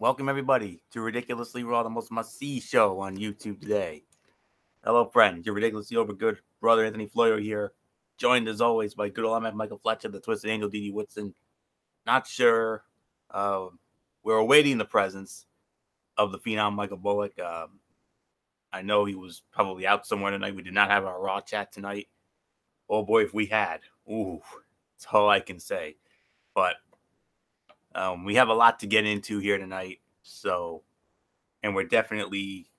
Welcome everybody to Ridiculously Raw, the most must-see show on YouTube today. Hello, friend. Your ridiculously over good brother Anthony Floyer here, joined as always by good old MF Michael Fletcher, the Twisted Angel Dede Woodson. Not sure. We're awaiting the presence of the Phenom Michael Bullock. I know he was probably out somewhere tonight. We did not have our Raw chat tonight. Oh boy, if we had. Ooh, that's all I can say. But we have a lot to get into here tonight, and we're definitely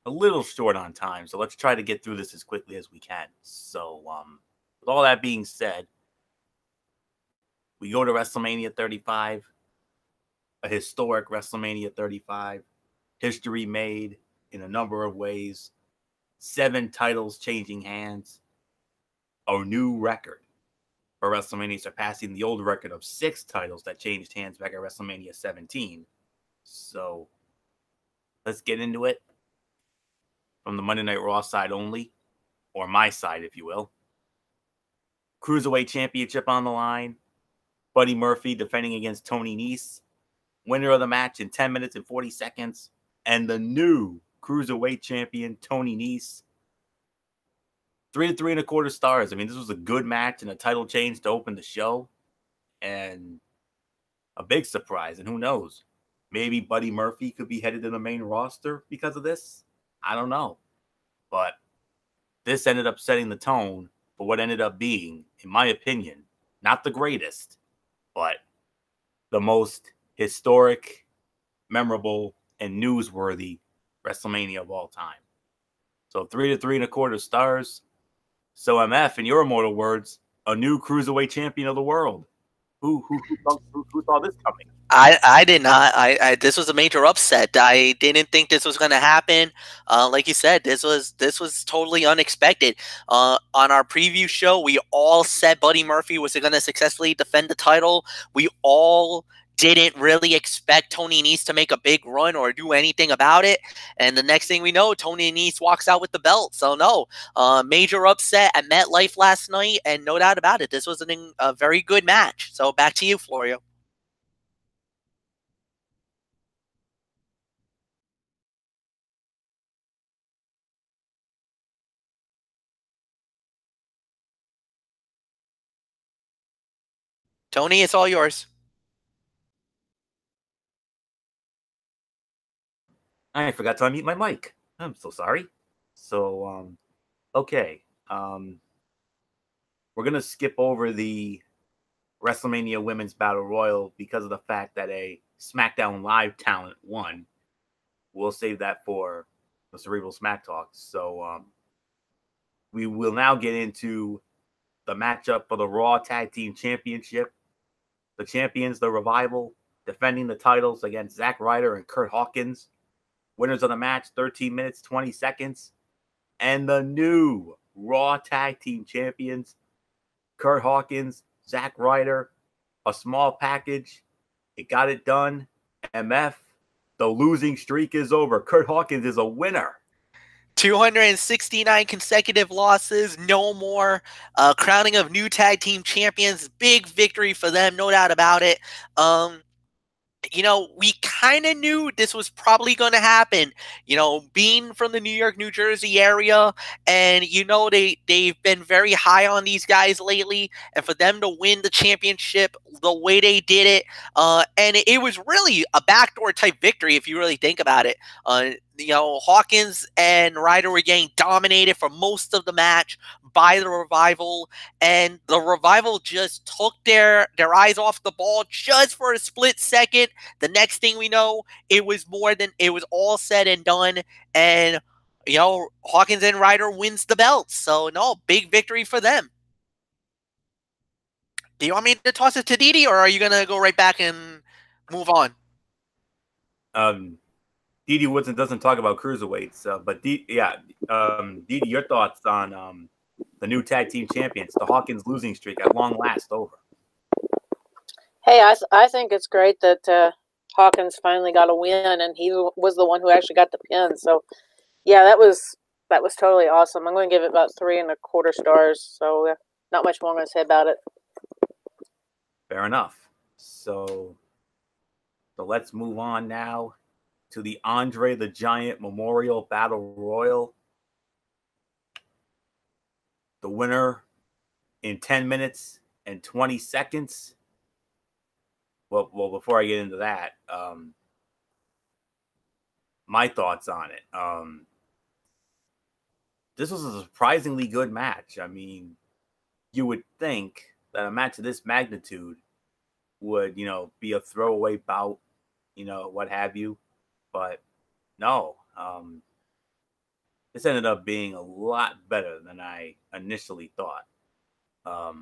a little short on time, so let's try to get through this as quickly as we can. So, with all that being said, we go to WrestleMania 35, a historic WrestleMania 35, history made in a number of ways, 7 titles changing hands, a new record for WrestleMania, surpassing the old record of 6 titles that changed hands back at WrestleMania 17. So let's get into it from the Monday Night Raw side only, or my side, if you will. Cruiserweight Championship on the line. Buddy Murphy defending against Tony Nese. Winner of the match in 10 minutes and 40 seconds. And the new Cruiserweight Champion, Tony Nese. 3 to 3.25 stars. I mean, this was a good match and a title change to open the show. And a big surprise. And who knows? Maybe Buddy Murphy could be headed to the main roster because of this. I don't know. But this ended up setting the tone for what ended up being, in my opinion, not the greatest, but the most historic, memorable, and newsworthy WrestleMania of all time. So 3 to 3.25 stars. So MF, in your immortal words, a new Cruiserweight Champion of the world. Who saw this coming? I did not. This was a major upset. I didn't think this was going to happen. Like you said, this was totally unexpected. On our preview show, we all said Buddy Murphy was going to successfully defend the title. We all didn't really expect Tony Nese to make a big run or do anything about it. And the next thing we know, Tony Nese walks out with the belt. So no, major upset at MetLife last night, and no doubt about it, this was a very good match. So back to you, Florio. Tony, it's all yours. I forgot to unmute my mic. I'm so sorry. So, okay. We're going to skip over the WrestleMania Women's Battle Royal because of the fact that a SmackDown Live talent won. We'll save that for the Cerebral Smack Talk. So, we will now get into the matchup for the Raw Tag Team Championship. The champions, the Revival, defending the titles against Zack Ryder and Kurt Hawkins. Winners of the match, 13 minutes, 20 seconds. And the new Raw Tag Team Champions, Kurt Hawkins, Zack Ryder, a small package. It got it done. MF, the losing streak is over. Kurt Hawkins is a winner. 269 consecutive losses, no more. Crowning of new tag team champions, big victory for them, no doubt about it. We kind of knew this was probably going to happen. Being from the New York, New Jersey area, and they've been very high on these guys lately, and for them to win the championship the way they did it, and it was really a backdoor type victory if you really think about it. Hawkins and Ryder were getting dominated for most of the match by the Revival, and the Revival just took their eyes off the ball just for a split second. The next thing we know, it was all said and done, and Hawkins and Ryder wins the belts. So no, big victory for them. Do you want me to toss it to Dede, or are you gonna go right back and move on? Dede Woodson doesn't talk about cruiserweights, but Dede, your thoughts on the new tag team champions, the Hawkins losing streak at long last over? Hey, I think it's great that Hawkins finally got a win, and he was the one who actually got the pin. So, yeah, that was totally awesome. I'm going to give it about 3.25 stars. So, not much more I'm going to say about it. Fair enough. So, So let's move on now to the Andre the Giant Memorial Battle Royal. The winner in 10 minutes and 20 seconds. Well, before I get into that, my thoughts on it. This was a surprisingly good match. I mean, you would think that a match of this magnitude would, be a throwaway bout, what have you. But no, this ended up being a lot better than I initially thought. I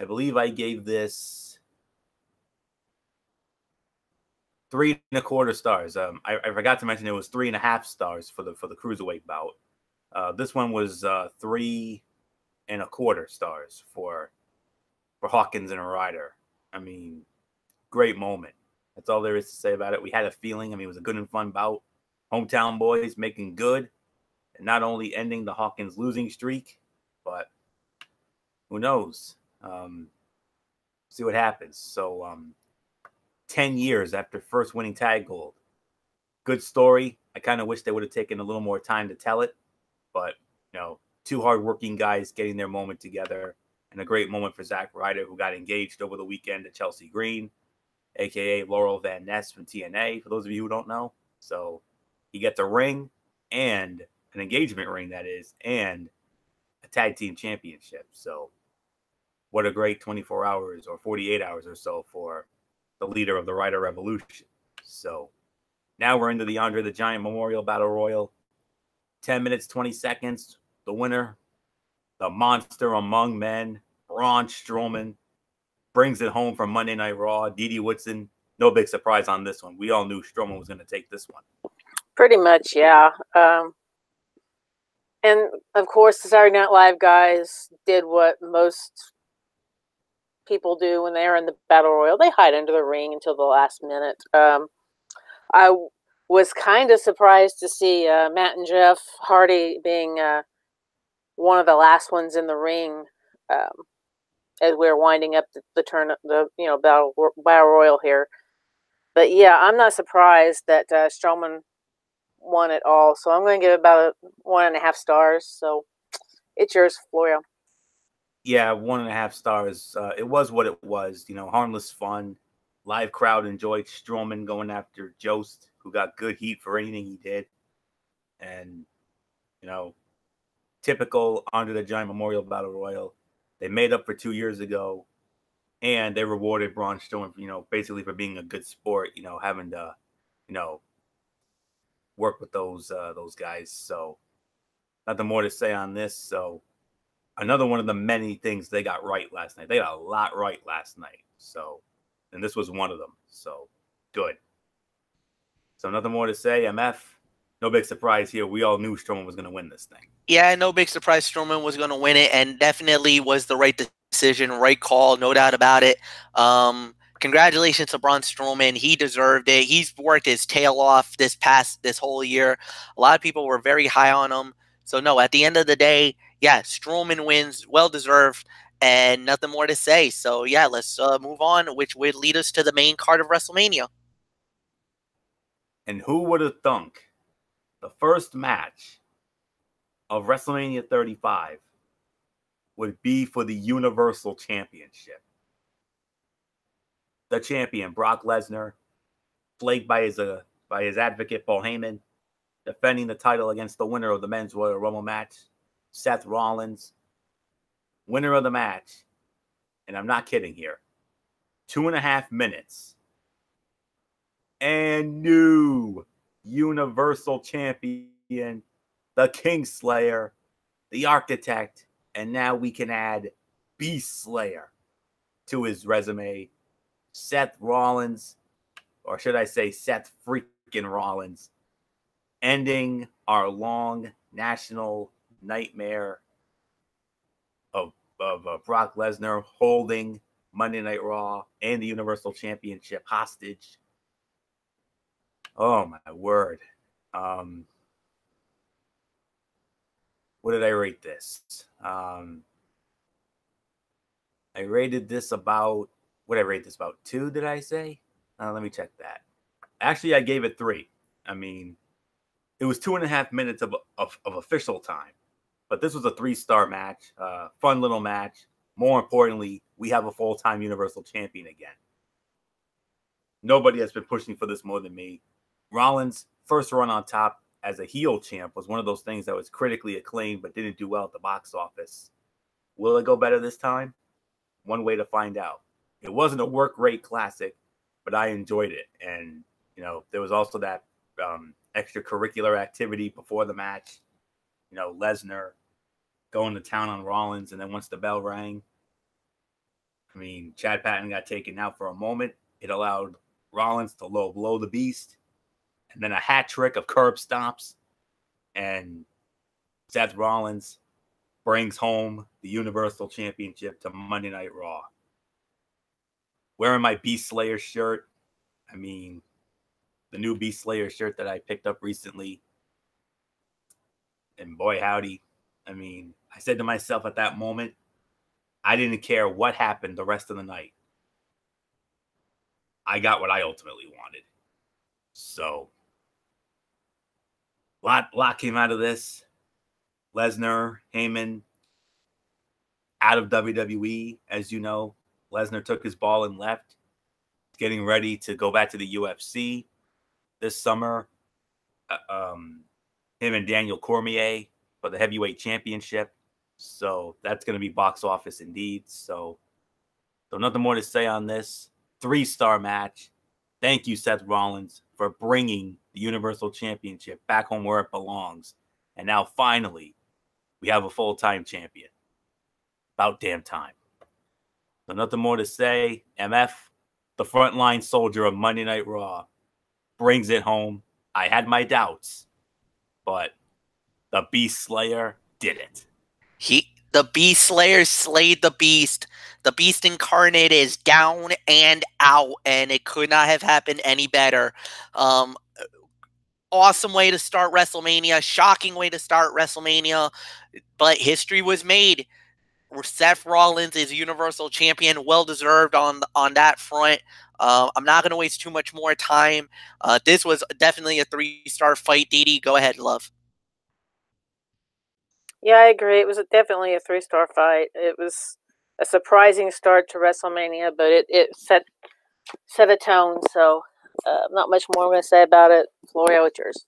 believe I gave this 3.25 stars. I forgot to mention it was 3.5 stars for the cruiserweight bout. This one was 3.25 stars for Hawkins and Ryder. I mean, great moment. That's all there is to say about it. We had a feeling. I mean, it was a good and fun bout. Hometown boys making good, and not only ending the Hawkins losing streak, but who knows? See what happens. So, 10 years after first winning tag gold. Good story. I kind of wish they would have taken a little more time to tell it, but, two hardworking guys getting their moment together, and a great moment for Zack Ryder, who got engaged over the weekend to Chelsea Green, a.k.a. Laurel Van Ness from TNA, for those of you who don't know. So he gets a ring, and an engagement ring, that is, and a tag team championship. So what a great 24 hours or 48 hours or so for the leader of the Ryder Revolution. So now we're into the Andre the Giant Memorial Battle Royal. 10 minutes, 20 seconds. The winner, the monster among men, Braun Strowman, brings it home from Monday Night Raw. Dede Woodson, no big surprise on this one. We all knew Strowman was going to take this one. Pretty much, yeah. And, of course, the Saturday Night Live guys did what most people do when they're in the Battle Royal. They hide under the ring until the last minute. I was kind of surprised to see Matt and Jeff Hardy being one of the last ones in the ring as we're winding up the Battle Royal here. But yeah, I'm not surprised that Strowman won it all. So I'm going to give it about 1.5 stars. So it's yours, Florio. Yeah, 1.5 stars. It was what it was. Harmless fun. Live crowd enjoyed Strowman going after Jost, who got good heat for anything he did. And, typical Andre the Giant Memorial Battle Royal. They made up for 2 years ago, and they rewarded Braun Strowman, basically for being a good sport, having to, work with those guys. So nothing more to say on this. So another one of the many things they got right last night. They got a lot right last night. So, and this was one of them. So good. So nothing more to say. MF, no big surprise here. We all knew Strowman was going to win this thing. Yeah, no big surprise. Strowman was going to win it, and definitely was the right decision, right call, no doubt about it. Congratulations to Braun Strowman. He deserved it. He's worked his tail off this whole year. A lot of people were very high on him. So no, at the end of the day, yeah, Strowman wins, well deserved, and nothing more to say. So yeah, let's move on, which would lead us to the main card of WrestleMania. And who would have thunk the first match of WrestleMania 35 would be for the Universal Championship? The champion, Brock Lesnar, plagued by his advocate, Paul Heyman, defending the title against the winner of the Men's Royal Rumble match, Seth Rollins. Winner of the match, and I'm not kidding here, 2.5 minutes. And new Universal Champion, the Kingslayer, the Architect, and now we can add Beast Slayer to his resume. Seth Rollins, or should I say Seth freaking Rollins, ending our long national nightmare of Brock Lesnar holding Monday Night Raw and the Universal Championship hostage. Oh, my word. What did I rate this? I rated this about what did I rate this? About 2, did I say? Let me check that. Actually, I gave it 3. I mean, it was 2.5 minutes of official time, but this was a 3-star match, fun little match. More importantly, we have a full-time Universal Champion again. Nobody has been pushing for this more than me. Rollins' first run on top as a heel champ was one of those things that was critically acclaimed but didn't do well at the box office. Will it go better this time? One way to find out. It wasn't a work rate classic, but I enjoyed it. And, you know, there was also that extracurricular activity before the match. You know, Lesnar going to town on Rollins, and then once the bell rang, I mean, Chad Patton got taken out for a moment. It allowed Rollins to low blow the Beast, and then a hat trick of curb stomps, and Seth Rollins brings home the Universal Championship to Monday Night Raw. Wearing my Beast Slayer shirt. I mean, the new Beast Slayer shirt that I picked up recently. And boy, howdy. I mean, I said to myself at that moment, I didn't care what happened the rest of the night. I got what I ultimately wanted. So, lot came out of this. Lesnar, Heyman, out of WWE, as you know. Lesnar took his ball and left. Getting ready to go back to the UFC this summer. Him and Daniel Cormier for the heavyweight championship. So that's going to be box office indeed. So nothing more to say on this. 3-star match. Thank you, Seth Rollins, for bringing the Universal Championship back home where it belongs. And now finally, we have a full-time champion. About damn time. So nothing more to say. MF, the frontline soldier of Monday Night Raw, brings it home. I had my doubts, but the Beast Slayer did it. The Beast Slayer slayed the Beast. The Beast incarnate is down and out, and it could not have happened any better. Awesome way to start WrestleMania. Shocking way to start WrestleMania. But history was made. Seth Rollins is Universal Champion. Well-deserved on that front. I'm not going to waste too much more time. This was definitely a 3-star fight. Dede, go ahead, love. Yeah, I agree. It was definitely a 3-star fight. It was a surprising start to WrestleMania, but it set a tone. So, not much more I'm going to say about it. Florio, it's yours.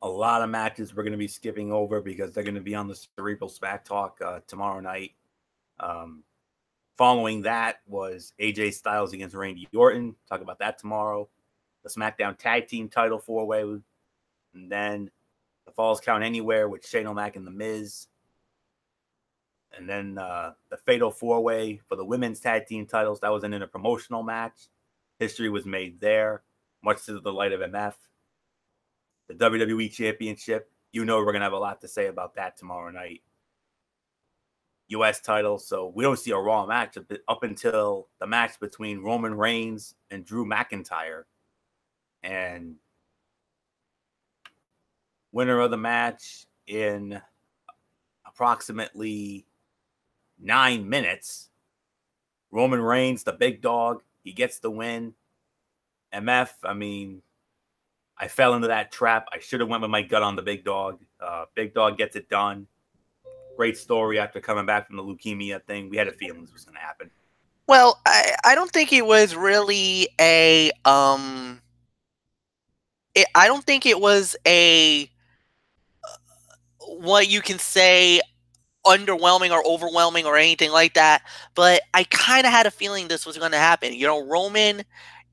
A lot of matches we're going to be skipping over because they're going to be on the Cerebral Smack Talk tomorrow night. Following that was AJ Styles against Randy Orton. Talk about that tomorrow. The SmackDown Tag Team title 4-way. And then the Falls Count Anywhere with Shane O'Mac and The Miz. And then the Fatal 4-way for the women's tag team titles. That was an interpromotional match. History was made there, much to the delight of MF. The WWE Championship. You know we're going to have a lot to say about that tomorrow night. U.S. title. So we don't see a Raw match up until the match between Roman Reigns and Drew McIntyre. And winner of the match in approximately 9 minutes. Roman Reigns, the big dog. He gets the win. MF, I mean, I fell into that trap. I should have went with my gut on the big dog. Big dog gets it done. Great story after coming back from the leukemia thing. We had a feeling this was going to happen. Well, I don't think it was really a I don't think it was a what you can say underwhelming or overwhelming or anything like that, but I kind of had a feeling this was going to happen. You know, Roman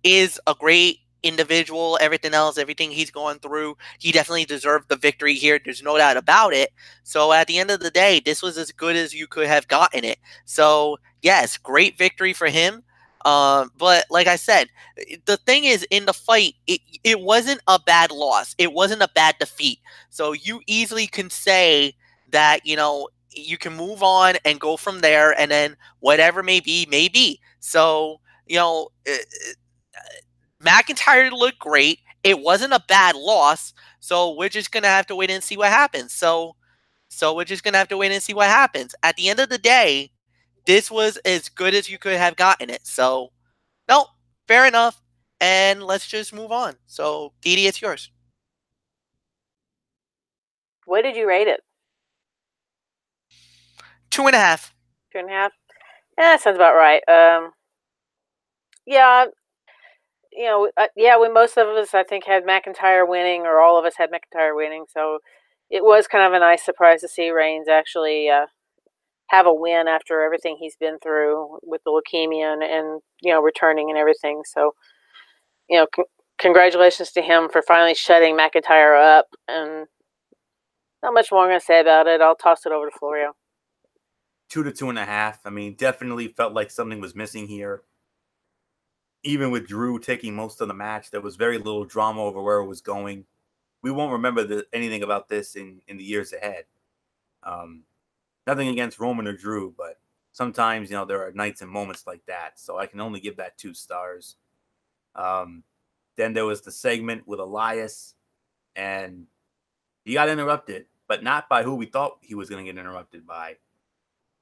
is a great individual, everything he's going through, he definitely deserved the victory here. There's no doubt about it. So at the end of the day, this was as good as you could have gotten it. So yes, great victory for him. But like I said, the thing is, in the fight, it wasn't a bad loss. It wasn't a bad defeat. So you easily can say that, you know, you can move on and go from there, and then whatever may be, may be. So, you know, McIntyre looked great. It wasn't a bad loss. So we're just going to have to wait and see what happens. So So we're just going to have to wait and see what happens. At the end of the day, this was as good as you could have gotten it. So, no, fair enough. And let's just move on. So, Dede, it's yours. What did you rate it? 2.5. 2.5? Yeah, that sounds about right. Yeah, when most of us, I think, had McIntyre winning, or all of us had McIntyre winning, so it was kind of a nice surprise to see Reigns actually have a win after everything he's been through with the leukemia and returning and everything. So, congratulations to him for finally shutting McIntyre up, and not much more I'm going to say about it. I'll toss it over to Florio. 2 to 2.5. I mean, definitely felt like something was missing here. Even with Drew taking most of the match, there was very little drama over where it was going. We won't remember anything about this in the years ahead. Nothing against Roman or Drew, but sometimes, there are nights and moments like that. So I can only give that 2 stars. Then there was the segment with Elias, and he got interrupted, but not by who we thought he was going to get interrupted by.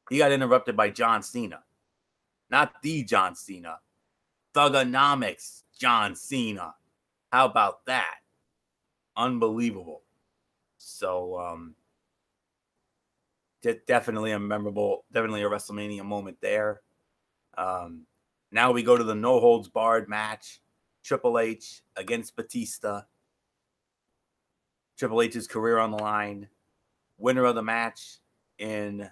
He got interrupted by John Cena. Not the John Cena. Thugonomics John Cena. How about that? Unbelievable. So, definitely a WrestleMania moment there. Now we go to the no holds barred match. Triple H against Batista. Triple H's career on the line. Winner of the match in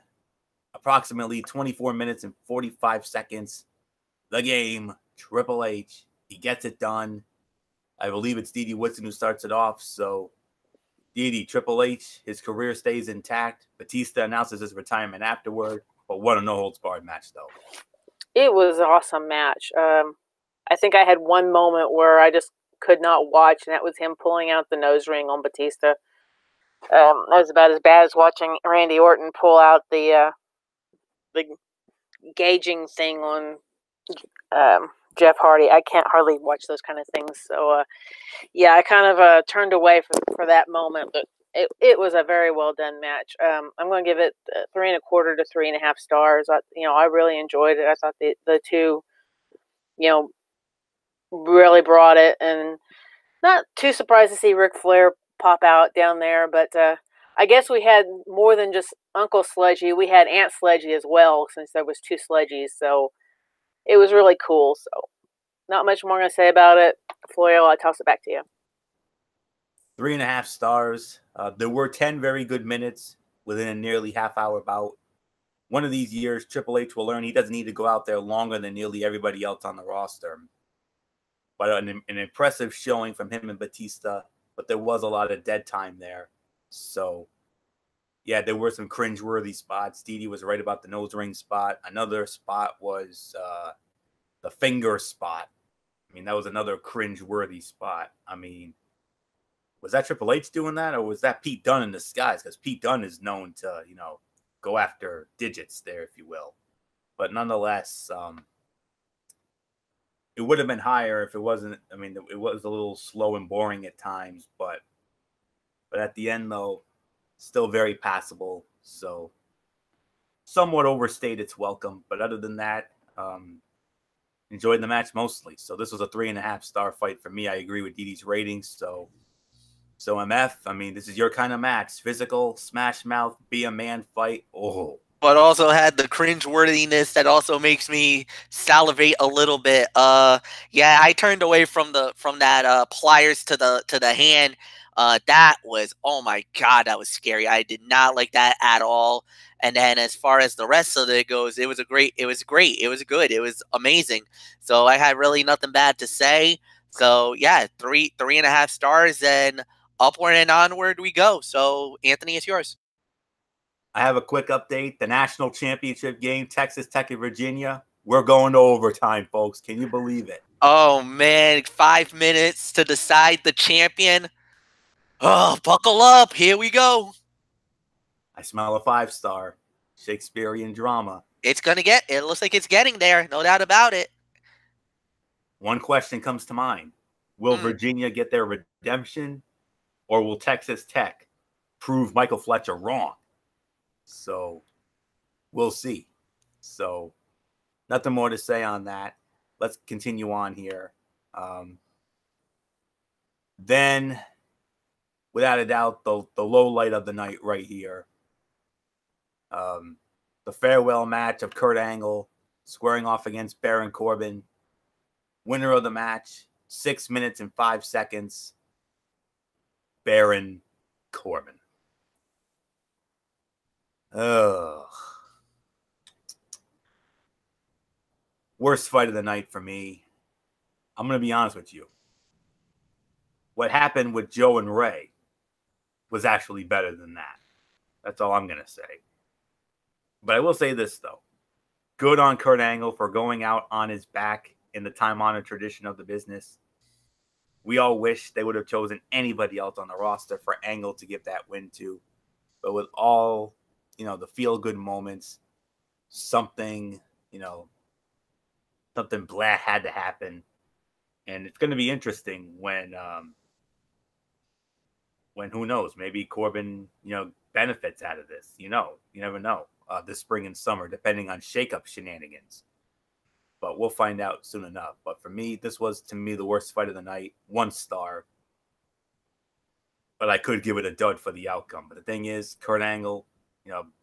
approximately 24 minutes and 45 seconds. The game, Triple H. He gets it done. I believe it's Dede Woodson who starts it off. So, Dede, Triple H, his career stays intact. Batista announces his retirement afterward. But what a no-holds-barred match, though. It was an awesome match. I think I had one moment where I just could not watch, and that was him pulling out the nose ring on Batista. That was about as bad as watching Randy Orton pull out the gauging thing on Jeff Hardy. I can't hardly watch those kind of things. So, I kind of turned away for that moment, but it was a very well done match. I'm going to give it 3.25 to 3.5 stars. I really enjoyed it. I thought the two, really brought it, and not too surprised to see Ric Flair pop out down there, but I guess we had more than just Uncle Sledgy. We had Aunt Sledgy as well, since there was 2 Sledgies, so it was really cool. So, not much more I'm going to say about it. Florio, I'll toss it back to you. 3.5 stars. There were 10 very good minutes within a nearly half-hour bout. One of these years, Triple H will learn he doesn't need to go out there longer than nearly everybody else on the roster. But an impressive showing from him and Batista, but there was a lot of dead time there. So, yeah, there were some cringe-worthy spots. Dede was right about the nose ring spot. Another spot was the finger spot. I mean, that was another cringe-worthy spot. I mean, was that Triple H doing that, or was that Pete Dunne in disguise? Because Pete Dunne is known to, go after digits there, if you will. But nonetheless, it would have been higher if it wasn't. I mean, it was a little slow and boring at times, but at the end, though, still very passable. So, somewhat overstayed its welcome. But other than that, enjoyed the match mostly. So this was a 3.5 star fight for me. I agree with Dede's ratings. So MF, I mean, this is your kind of match. Physical, smash mouth, be a man fight. Oh. But also had the cringe worthiness that also makes me salivate a little bit. Yeah, I turned away from that pliers to the hand. That was, oh my God, that was scary. I did not like that at all. And then as far as the rest of it goes, it was great. It was good. It was amazing. So I had really nothing bad to say. So yeah, 3.5 stars, and upward and onward we go. So Anthony, it's yours. I have a quick update. The national championship game, Texas Tech and Virginia. We're going to overtime, folks. Can you believe it? Oh man, 5 minutes to decide the champion. Oh, buckle up. Here we go. I smell a 5-star. Shakespearean drama. It looks like it's getting there. No doubt about it. One question comes to mind. Will Virginia get their redemption, or will Texas Tech prove Michael Fletcher wrong? So we'll see. So nothing more to say on that. Let's continue on here. Then, without a doubt, the low light of the night right here. The farewell match of Kurt Angle squaring off against Baron Corbin. Winner of the match, 6 minutes and 5 seconds, Baron Corbin. Ugh. Worst fight of the night for me. I'm going to be honest with you. What happened with Joe and Ray was actually better than that. That's all I'm going to say. But I will say this, though. Good on Kurt Angle for going out on his back in the time-honored tradition of the business. We all wish they would have chosen anybody else on the roster for Angle to give that win to. But with all, the feel-good moments, something blah had to happen. And it's going to be interesting when who knows, maybe Corbin, benefits out of this. You never know. This spring and summer, depending on shakeup shenanigans. But we'll find out soon enough. But for me, this was, to me, the worst fight of the night. 1 star. But I could give it a dud for the outcome. But the thing is, Kurt Angle,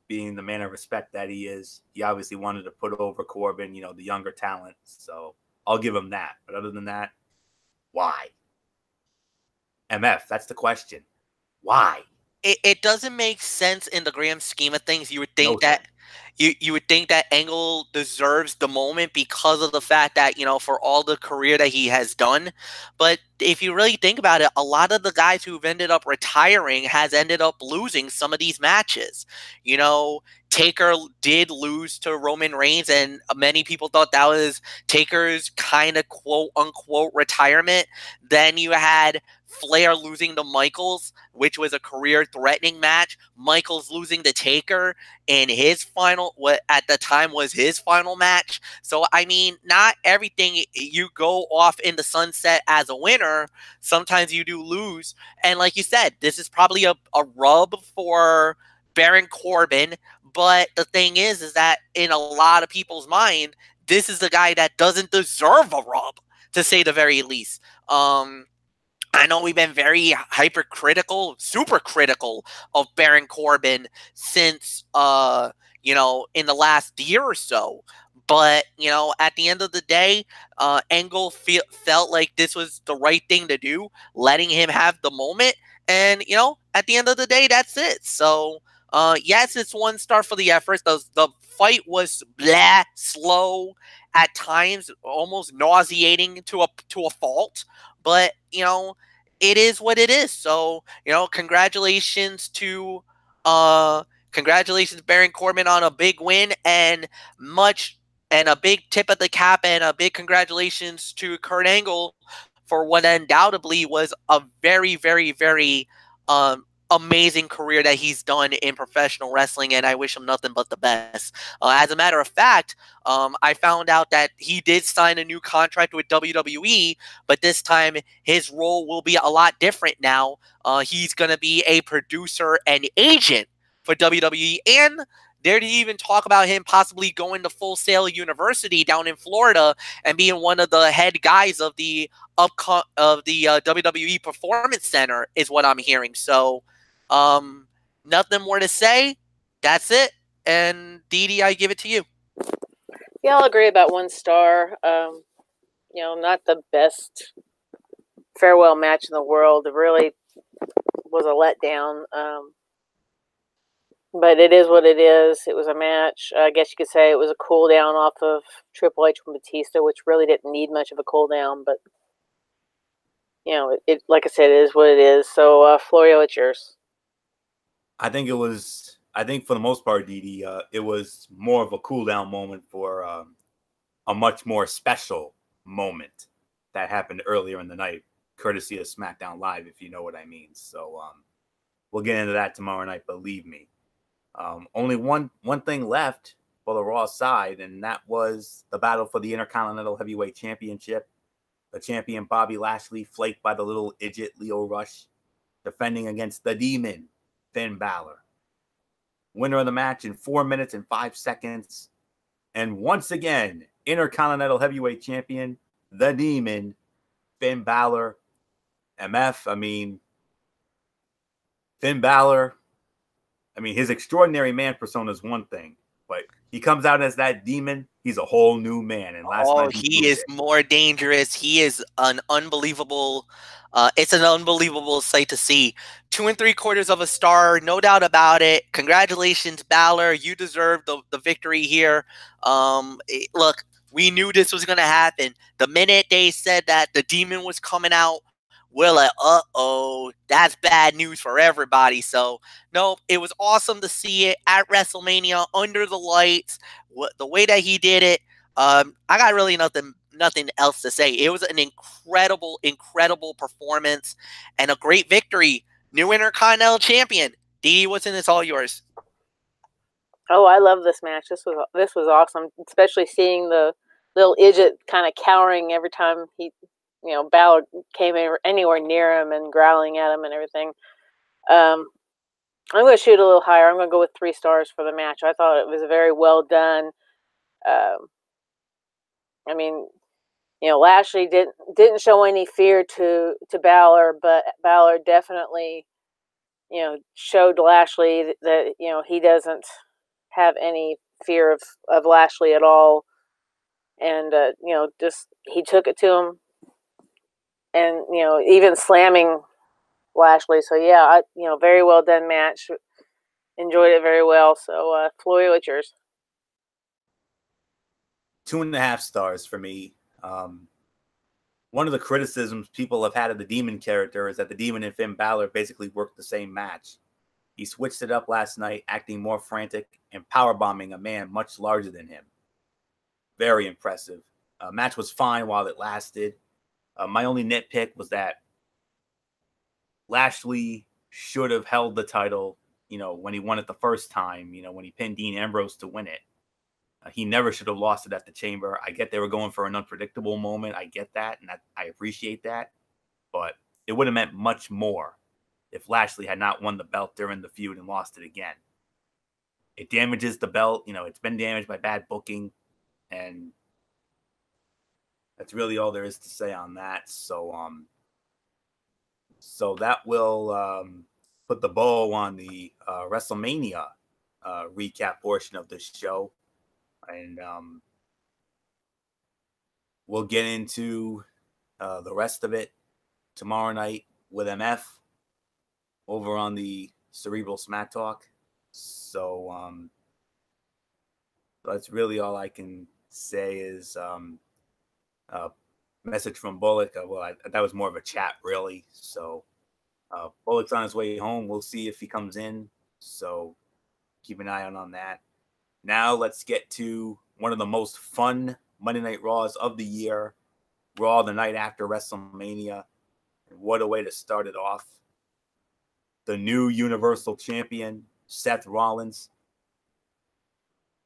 being the man of respect that he is, he obviously wanted to put over Corbin, the younger talent. So I'll give him that. But other than that, why? MF, that's the question. Why? It doesn't make sense in the grand scheme of things. You would think that you would think that Angle deserves the moment because of the fact that, for all the career that he has done. But if you really think about it, a lot of the guys who've ended up retiring has ended up losing some of these matches. Taker did lose to Roman Reigns, and many people thought that was Taker's kind of quote unquote retirement. Then you had Flair losing to Michaels, which was a career-threatening match. Michaels losing to Taker in his final, what at the time was his final match. So, I mean, not everything you go off in the sunset as a winner. Sometimes you do lose. And like you said, this is probably a rub for Baron Corbin. But the thing is that in a lot of people's mind, this is the guy that doesn't deserve a rub, to say the very least. I know we've been very hypercritical, super critical of Baron Corbin since, in the last year or so. But, at the end of the day, Angle felt like this was the right thing to do, letting him have the moment. And, at the end of the day, that's it. So, yes, it's 1 star for the efforts. The fight was slow at times, almost nauseating to a fault. But, it is what it is. So, congratulations to Baron Corbin on a big win, and a big tip of the cap, and a big congratulations to Kurt Angle for what undoubtedly was a very, very, very amazing career that he's done in professional wrestling, and I wish him nothing but the best. As a matter of fact, I found out that he did sign a new contract with WWE, but this time his role will be a lot different now. He's going to be a producer and agent for WWE, and there to even talk about him possibly going to Full Sail University down in Florida and being one of the head guys of the WWE Performance Center is what I'm hearing. So, nothing more to say. That's it. And Dede, I give it to you. Yeah, I'll agree about 1 star. Not the best farewell match in the world. It really was a letdown. But it is what it is. It was a match. I guess you could say it was a cool down off of Triple H and Batista, which really didn't need much of a cool down. But, it like I said, it is what it is. So, Florio, it's yours. I think for the most part, Dede, it was more of a cool down moment for a much more special moment that happened earlier in the night, courtesy of SmackDown Live, if you know what I mean. So we'll get into that tomorrow night, believe me. Only one thing left for the Raw side, and that was the battle for the Intercontinental Heavyweight Championship. The champion Bobby Lashley flaked by the little idiot Lio Rush, defending against the Demon Finn Balor. winner of the match in 4 minutes and 5 seconds. And once again, Intercontinental Heavyweight Champion, the Demon, Finn Balor. MF, I mean, Finn Balor, I mean, his extraordinary man persona is one thing, but he comes out as that demon, he's a whole new man. And last night he is more dangerous. He is an unbelievable. It's an unbelievable sight to see. 2 3/4 of a star, no doubt about it. Congratulations, Balor. You deserve the victory here. Look, we knew this was going to happen. The minute they said that the demon was coming out, we're like, uh-oh, that's bad news for everybody. So, no, it was awesome to see it at WrestleMania under the lights. The way that he did it, I got really nothing else to say. It was an incredible performance and a great victory. New Intercontinental Champion. Dede Woodson, it's all yours. Oh, I love this match. This was awesome, especially seeing the little idiot kind of cowering every time Balor came anywhere near him and growling at him and everything. I'm going to shoot a little higher. I'm going to go with 3 stars for the match. I thought it was very well done. I mean, Lashley didn't show any fear to Balor, but Balor definitely, showed Lashley that he doesn't have any fear of Lashley at all, and just he took it to him. And, even slamming Lashley. So, yeah, very well done match. Enjoyed it very well. So, Floyd, what's yours? 2.5 stars for me. One of the criticisms people have had of the Demon character is that the Demon and Finn Balor basically worked the same match. He switched it up last night, acting more frantic and powerbombing a man much larger than him. Very impressive. Match was fine while it lasted. My only nitpick was that Lashley should have held the title, when he won it the first time, when he pinned Dean Ambrose to win it. He never should have lost it at the Chamber. I get they were going for an unpredictable moment. I get that, and I appreciate that. But it would have meant much more if Lashley had not won the belt during the feud and lost it again. It damages the belt. It's been damaged by bad booking, and that's really all there is to say on that. So that will put the bow on the WrestleMania recap portion of this show. And we'll get into the rest of it tomorrow night with MF over on the Cerebral Smack Talk. So that's really all I can say is message from Bullock. That was more of a chat, really. So Bullock's on his way home. We'll see if he comes in. So keep an eye out on that. Now let's get to one of the most fun Monday Night Raws of the year, Raw the night after WrestleMania. And what a way to start it off. The new Universal Champion, Seth Rollins,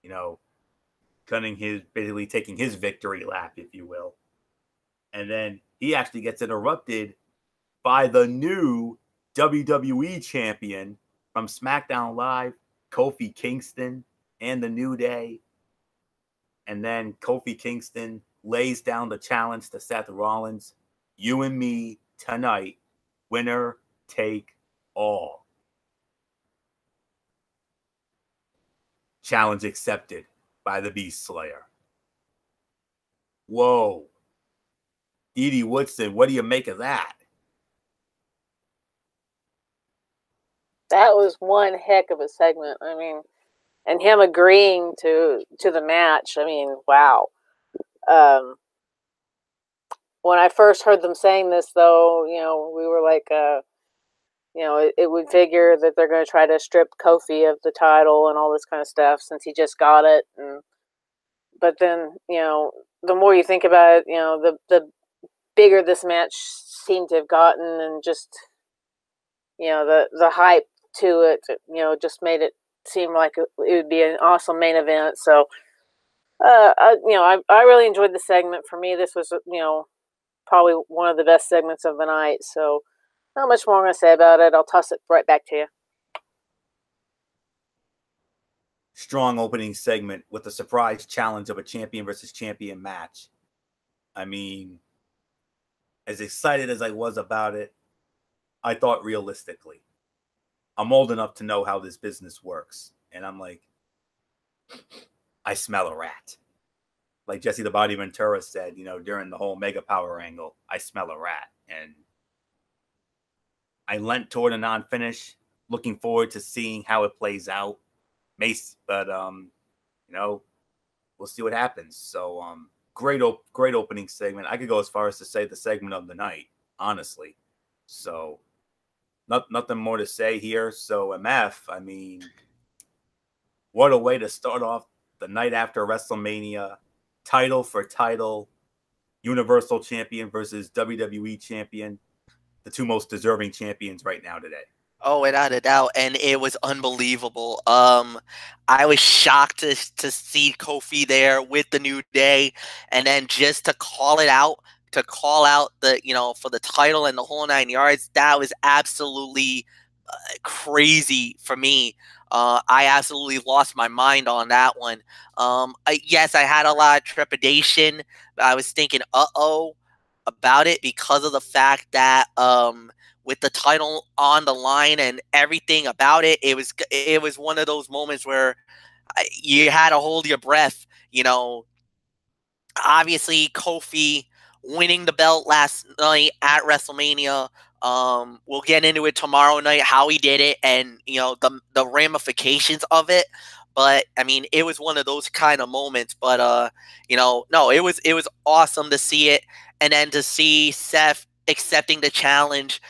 basically taking his victory lap, if you will. And then he actually gets interrupted by the new WWE Champion from SmackDown Live, Kofi Kingston, and the New Day. And then Kofi Kingston lays down the challenge to Seth Rollins. You and me tonight, winner take all. Challenge accepted by the Beast Slayer. Whoa. Dede Woodson, what do you make of that? That was one heck of a segment. I mean, and him agreeing to the match. I mean, wow. When I first heard them saying this, though, we were like, it would figure that they're going to try to strip Kofi of the title and all this kind of stuff since he just got it. But then, the more you think about it, the bigger this match seemed to have gotten, and just, the hype to it, just made it seem like it would be an awesome main event. So, I really enjoyed the segment. For me, this was, probably one of the best segments of the night. So, not much more I'm going to say about it. I'll toss it right back to you. strong opening segment with a surprise challenge of a champion versus champion match. I mean, as excited as I was about it, I thought realistically, I'm old enough to know how this business works. And I'm like, I smell a rat. Like Jesse the Body Ventura said, during the whole Mega Power angle, I smell a rat. And I leant toward a non-finish, looking forward to seeing how it plays out. But we'll see what happens. So, great opening segment. I could go as far as to say the segment of the night, honestly. So, nothing more to say here. So, MF, I mean, what a way to start off the night after WrestleMania. Title for title, Universal Champion versus WWE Champion, the two most deserving champions right now today. Oh, without a doubt, and it was unbelievable. I was shocked to see Kofi there with the New Day, and then just to call out the for the title and the whole 9 yards. That was absolutely crazy for me. I absolutely lost my mind on that one. Yes, I had a lot of trepidation. I was thinking, about it because of the fact that with the title on the line and everything about it, it was one of those moments where you had to hold your breath. Obviously Kofi winning the belt last night at WrestleMania. We'll get into it tomorrow night, how he did it and the ramifications of it. But I mean, it was one of those kind of moments. But no, it was awesome to see it, and then to see Seth accepting the challenge.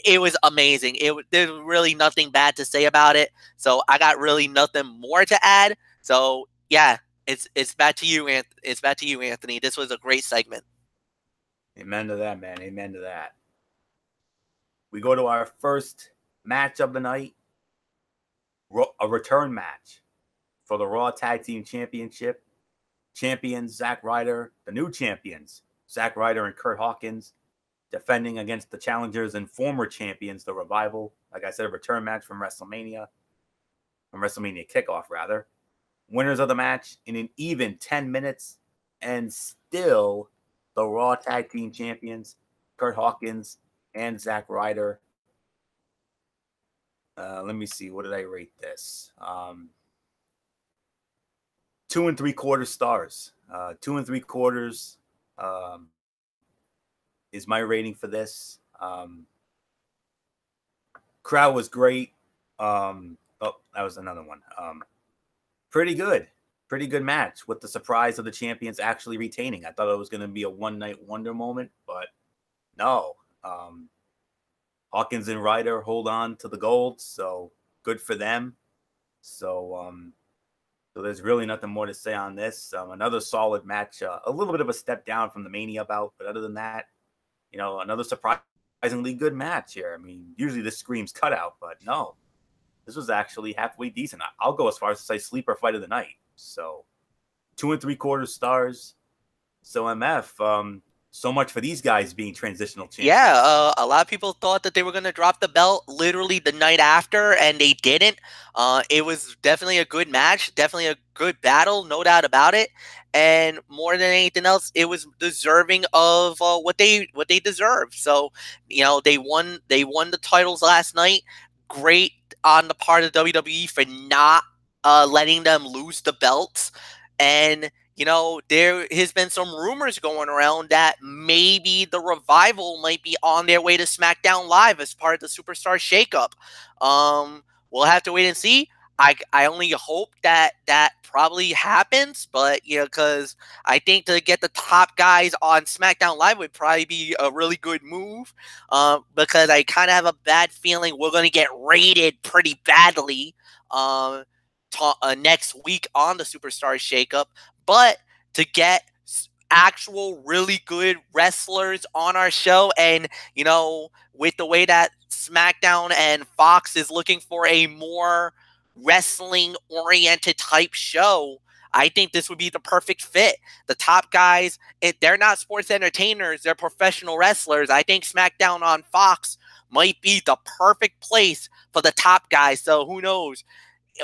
It was amazing. There's really nothing bad to say about it. So I got really nothing more to add. So yeah, it's back to you, it's back to you, Anthony. This was a great segment. Amen to that, man. Amen to that. We go to our first match of the night, a return match for the Raw Tag Team Championship. Champions Zack Ryder, the new champions, Zack Ryder and Kurt Hawkins, defending against the challengers and former champions, the Revival. Like I said, a return match from WrestleMania kickoff, rather. Winners of the match in an even 10 minutes, and still the Raw Tag Team Champions, Kurt Hawkins and Zack Ryder. Let me see. What did I rate this? 2 3/4 stars. 2 3/4 is my rating for this. Crowd was great. That was another one. Pretty good match with the surprise of the champions actually retaining. I thought it was going to be a one-night wonder moment, but no. Hawkins and Ryder hold on to the gold, so good for them. So there's really nothing more to say on this. Another solid match, a little bit of a step down from the Mania bout, but other than that, another surprisingly good match here. I mean, usually this screams cutout, but no, this was actually halfway decent. I'll go as far as to say sleeper fight of the night. So 2 3/4 stars. So MF, so much for these guys being transitional champions. Yeah, a lot of people thought that they were going to drop the belt literally the night after, and they didn't. It was definitely a good match, definitely a good battle, no doubt about it. And more than anything else, it was deserving of what they deserve. So, they won the titles last night. Great on the part of WWE for not letting them lose the belts. And there has been some rumors going around that maybe the Revival might be on their way to SmackDown Live as part of the Superstar Shakeup. We'll have to wait and see. I only hope that probably happens, but because I think to get the top guys on SmackDown Live would probably be a really good move. Because I kind of have a bad feeling we're going to get raided pretty badly next week on the Superstar Shakeup. But to get actual really good wrestlers on our show, and with the way that SmackDown and Fox is looking for a more wrestling oriented type show, I think this would be the perfect fit. The top guys, they're not sports entertainers, they're professional wrestlers. I think SmackDown on Fox might be the perfect place for the top guys. So who knows?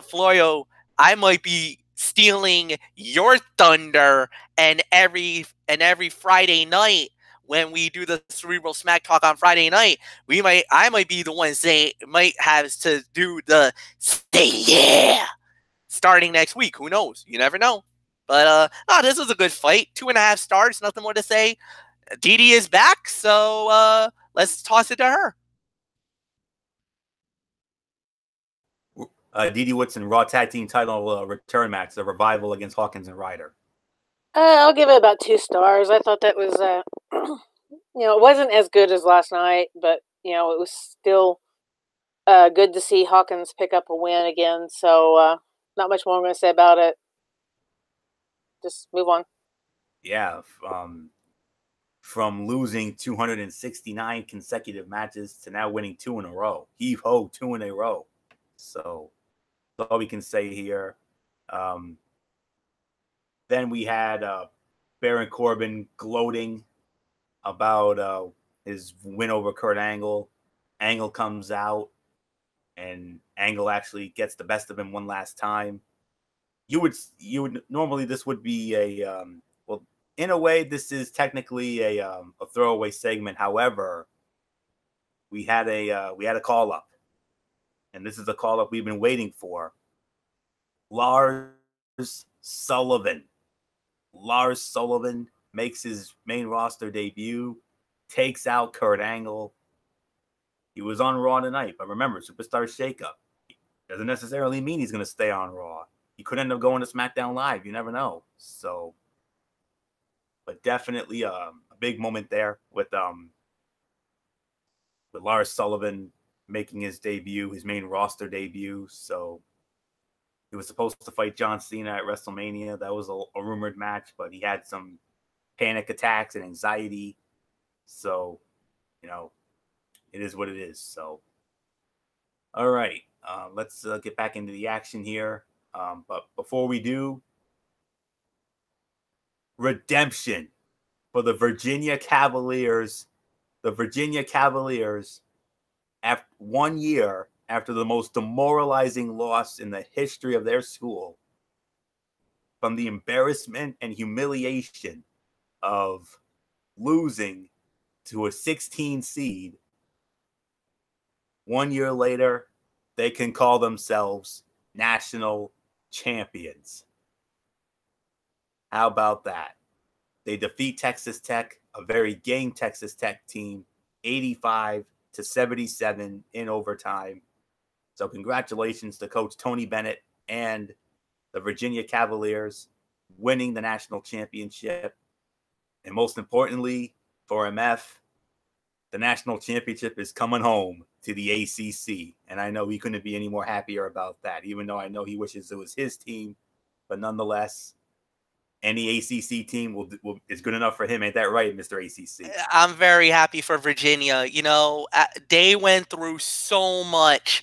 Florio, I might be stealing your thunder, and every Friday night when we do the Cerebral Smack Talk on Friday night, I might be the one saying might have to do the say yeah starting next week. Who knows? You never know. But this was a good fight. 2.5 stars. Nothing more to say. Dede is back, so let's toss it to her. Dede Woodson Raw Tag Team title return match, the Revival against Hawkins and Ryder. I'll give it about 2 stars. I thought that was, it wasn't as good as last night, but it was still good to see Hawkins pick up a win again. So not much more I'm going to say about it. Just move on. Yeah, from losing 269 consecutive matches to now winning 2 in a row. Heave ho, 2 in a row. So that's all we can say here. Then we had Baron Corbin gloating about his win over Kurt Angle. Angle comes out, and Angle actually gets the best of him one last time. You would normally this would be a well, in a way this is technically a throwaway segment. However, we had a call up, and this is a call up we've been waiting for. Lars Sullivan makes his main roster debut, takes out Kurt Angle. He was on Raw tonight, but remember, Superstar Shakeup doesn't necessarily mean he's going to stay on Raw. He could end up going to SmackDown Live. You never know. So, but definitely a big moment there with Lara Sullivan making his debut, his main roster debut. So he was supposed to fight John Cena at WrestleMania. That was a rumored match, but he had some panic attacks and anxiety. So, it is what it is. So, all right, let's get back into the action here. But before we do, redemption for the Virginia Cavaliers. The Virginia Cavaliers, after 1 year after the most demoralizing loss in the history of their school, from the embarrassment and humiliation of losing to a 16 seed, 1 year later, they can call themselves national champions. How about that? They defeat Texas Tech, a very game Texas Tech team, 85-77 in overtime. So congratulations to Coach Tony Bennett and the Virginia Cavaliers winning the national championship. And most importantly, for MF, the national championship is coming home to the ACC. And I know he couldn't be any more happier about that, even though I know he wishes it was his team. But nonetheless, any ACC team is good enough for him. Ain't that right, Mr. ACC? I'm very happy for Virginia. They went through so much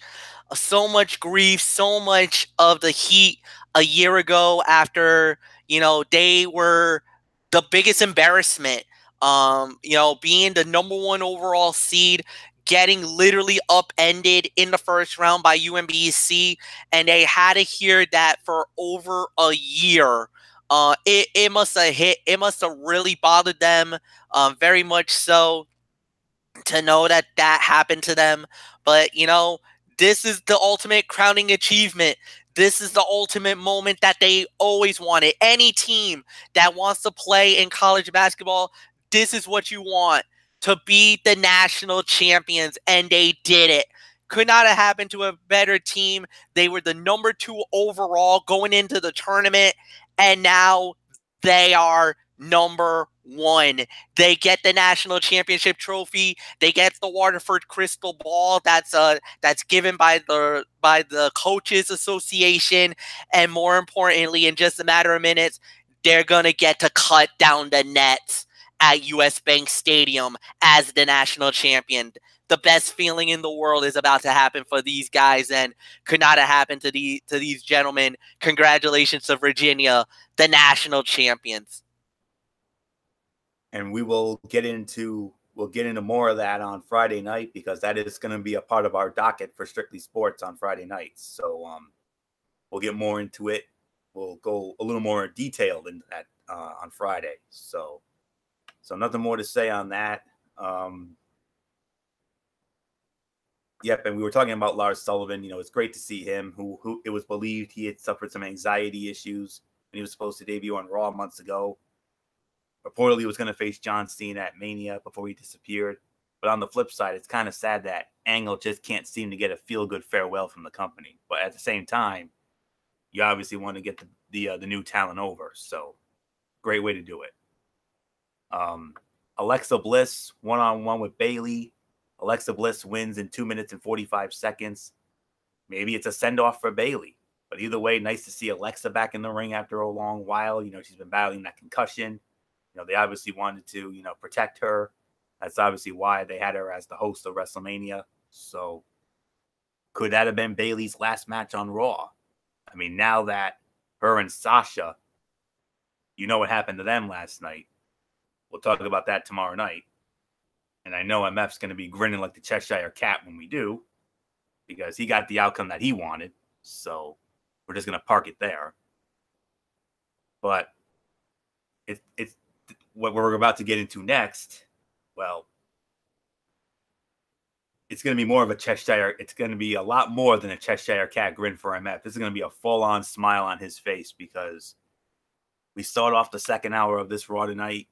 grief, so much of the heat a year ago after, they were the biggest embarrassment. Being the #1 overall seed, getting literally upended in the first round by UMBC, and they had to hear that for over a year. It must have hit. It must have really bothered them, very much so, to know that happened to them. But this is the ultimate crowning achievement. This is the ultimate moment that they always wanted. Any team that wants to play in college basketball, this is what you want, to be the national champions, and they did it. Could not have happened to a better team. They were the #2 overall going into the tournament, and now they are #1. They get the national championship trophy. They get the Waterford crystal ball that's given by the Coaches Association, and more importantly, in just a matter of minutes, they're gonna get to cut down the nets at US Bank Stadium as the national champion. The best feeling in the world is about to happen for these guys, and could not have happened to these gentlemen. Congratulations to Virginia, the national champions. And we'll get into more of that on Friday night, because that is going to be a part of our docket for Strictly Sports on Friday nights. So we'll get more into it. We'll go a little more detailed into that on Friday. So nothing more to say on that. Yep, and we were talking about Lara Sullivan. It's great to see him, who it was believed he had suffered some anxiety issues when he was supposed to debut on Raw months ago. Reportedly, he was going to face John Cena at Mania before he disappeared. But on the flip side, it's kind of sad that Angle just can't seem to get a feel-good farewell from the company. But at the same time, you obviously want to get the new talent over. So, great way to do it. Alexa Bliss, one-on-one with Bayley. Alexa Bliss wins in 2 minutes and 45 seconds. Maybe it's a send-off for Bayley. But either way, nice to see Alexa back in the ring after a long while. She's been battling that concussion. They obviously wanted to, protect her. That's obviously why they had her as the host of WrestleMania. So could that have been Bayley's last match on Raw? I mean, now that her and Sasha, what happened to them last night. We'll talk about that tomorrow night. And I know MF's going to be grinning like the Cheshire Cat when we do, because he got the outcome that he wanted. So we're just going to park it there. But it's what we're about to get into next. Well, it's going to be more of a Cheshire. It's going to be a lot more than a Cheshire Cat grin for MF. This is going to be a full-on smile on his face, because we start off the second hour of this Raw tonight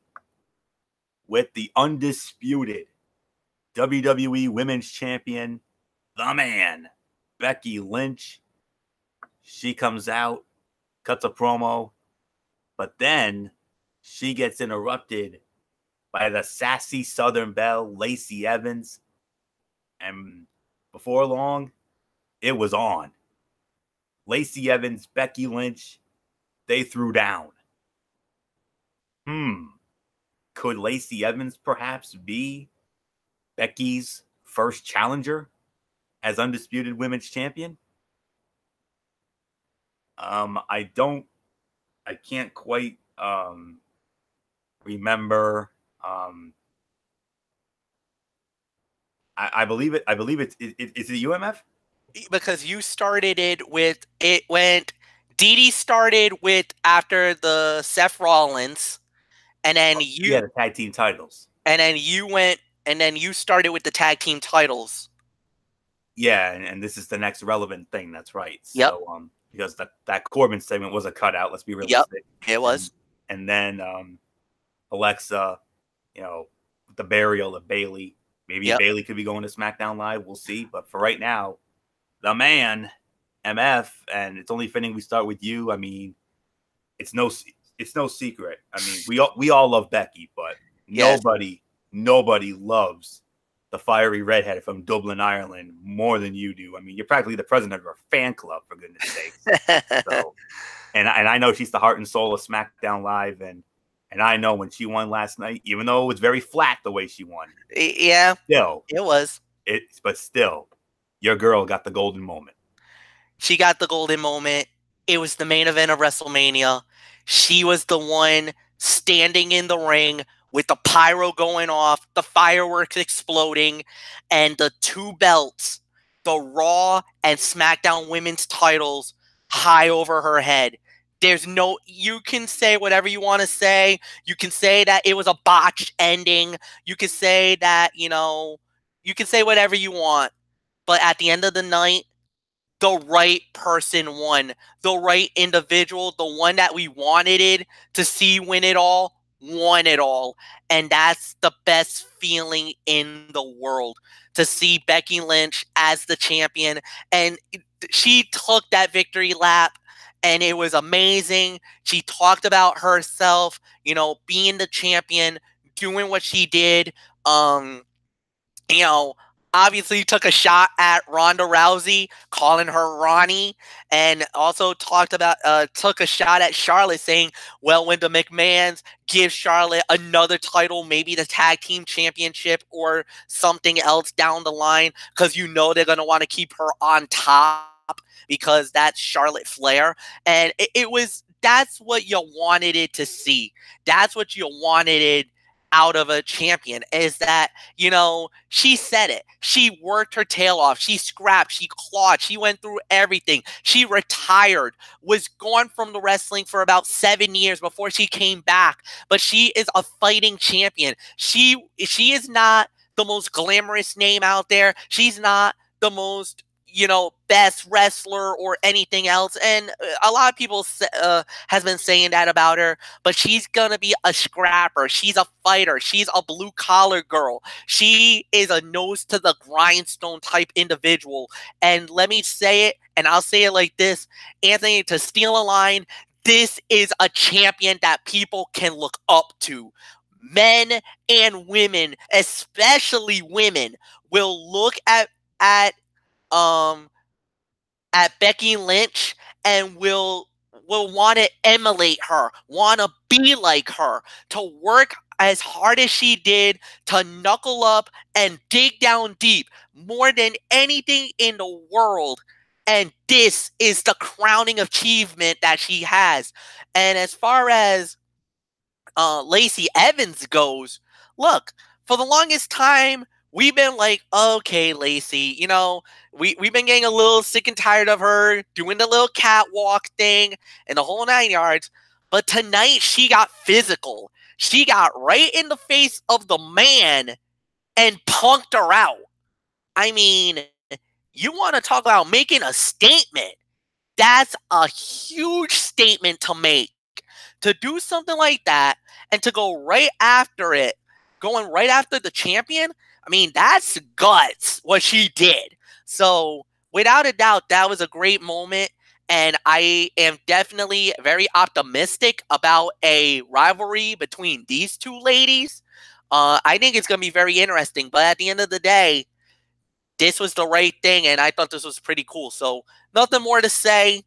with the undisputed WWE Women's Champion, the man, Becky Lynch. She comes out, cuts a promo, but then she gets interrupted by the sassy Southern Belle, Lacey Evans. And before long, it was on. Lacey Evans, Becky Lynch, they threw down. Could Lacey Evans perhaps be Becky's first challenger as undisputed women's champion? I can't quite remember. I believe it. I believe it's the UMF, because you started it with Dede started with after the Seth Rollins, and then the tag team titles, and then you started with the tag team titles. Yeah, and this is the next relevant thing. That's right. Yep. So because that Corbin segment was a cutout. Let's be realistic. Yep, it was. And then Alexa, the burial of Bayley. Maybe Bayley could be going to SmackDown Live. We'll see. But for right now, the man, MF, and it's only fitting we start with you. I mean, it's no secret. I mean, we all love Becky, but nobody loves the fiery redhead from Dublin, Ireland more than you do. I mean, you're practically the president of her fan club, for goodness sakes. So, and I know she's the heart and soul of SmackDown Live, and I know when she won last night, even though it was very flat the way she won. Yeah. Still. It was. But still, your girl got the golden moment. She got the golden moment. It was the main event of WrestleMania. She was the one standing in the ring with the pyro going off, the fireworks exploding, and the two belts, the Raw and SmackDown women's titles, high over her head. You can say whatever you want to say. You can say that it was a botched ending. You can say that, you can say whatever you want. But at the end of the night, the right person won. The right individual, the one that we wanted to see win it all, won it all. And that's the best feeling in the world, to see Becky Lynch as the champion. And she took that victory lap, and it was amazing. She talked about herself, being the champion, doing what she did. Obviously took a shot at Ronda Rousey, calling her Ronnie, and also took a shot at Charlotte, saying, well, when the McMahons give Charlotte another title, maybe the tag team championship or something else down the line, because they're going to want to keep her on top, because that's Charlotte Flair. And that's what you wanted it to see. That's what you wanted out of a champion is that, she said it. She worked her tail off. She scrapped. She clawed. She went through everything. She retired, was gone from the wrestling for about 7 years before she came back. But she is a fighting champion. She is not the most glamorous name out there. She's not the most best wrestler or anything else. And a lot of people has been saying that about her, but she's going to be a scrapper. She's a fighter. She's a blue collar girl. She is a nose to the grindstone type individual. And let me say it, and I'll say it like this, Anthony, to steal a line, this is a champion that people can look up to. Men and women, especially women, will look at Becky Lynch and will want to emulate her, want to be like her, to work as hard as she did, to knuckle up and dig down deep more than anything in the world. And this is the crowning achievement that she has. And as far as Lacey Evans goes, look, for the longest time, we've been like, okay, Lacey, we've been getting a little sick and tired of her doing the little catwalk thing and the whole 9 yards. But tonight, she got physical. She got right in the face of the man and punked her out. I mean, you want to talk about making a statement. That's a huge statement to make. To do something like that and to go right after it, going right after the champion, I mean, that's guts, what she did. So, without a doubt, that was a great moment. And I am definitely very optimistic about a rivalry between these two ladies. I think it's going to be very interesting. But at the end of the day, this was the right thing. And I thought this was pretty cool. So, nothing more to say.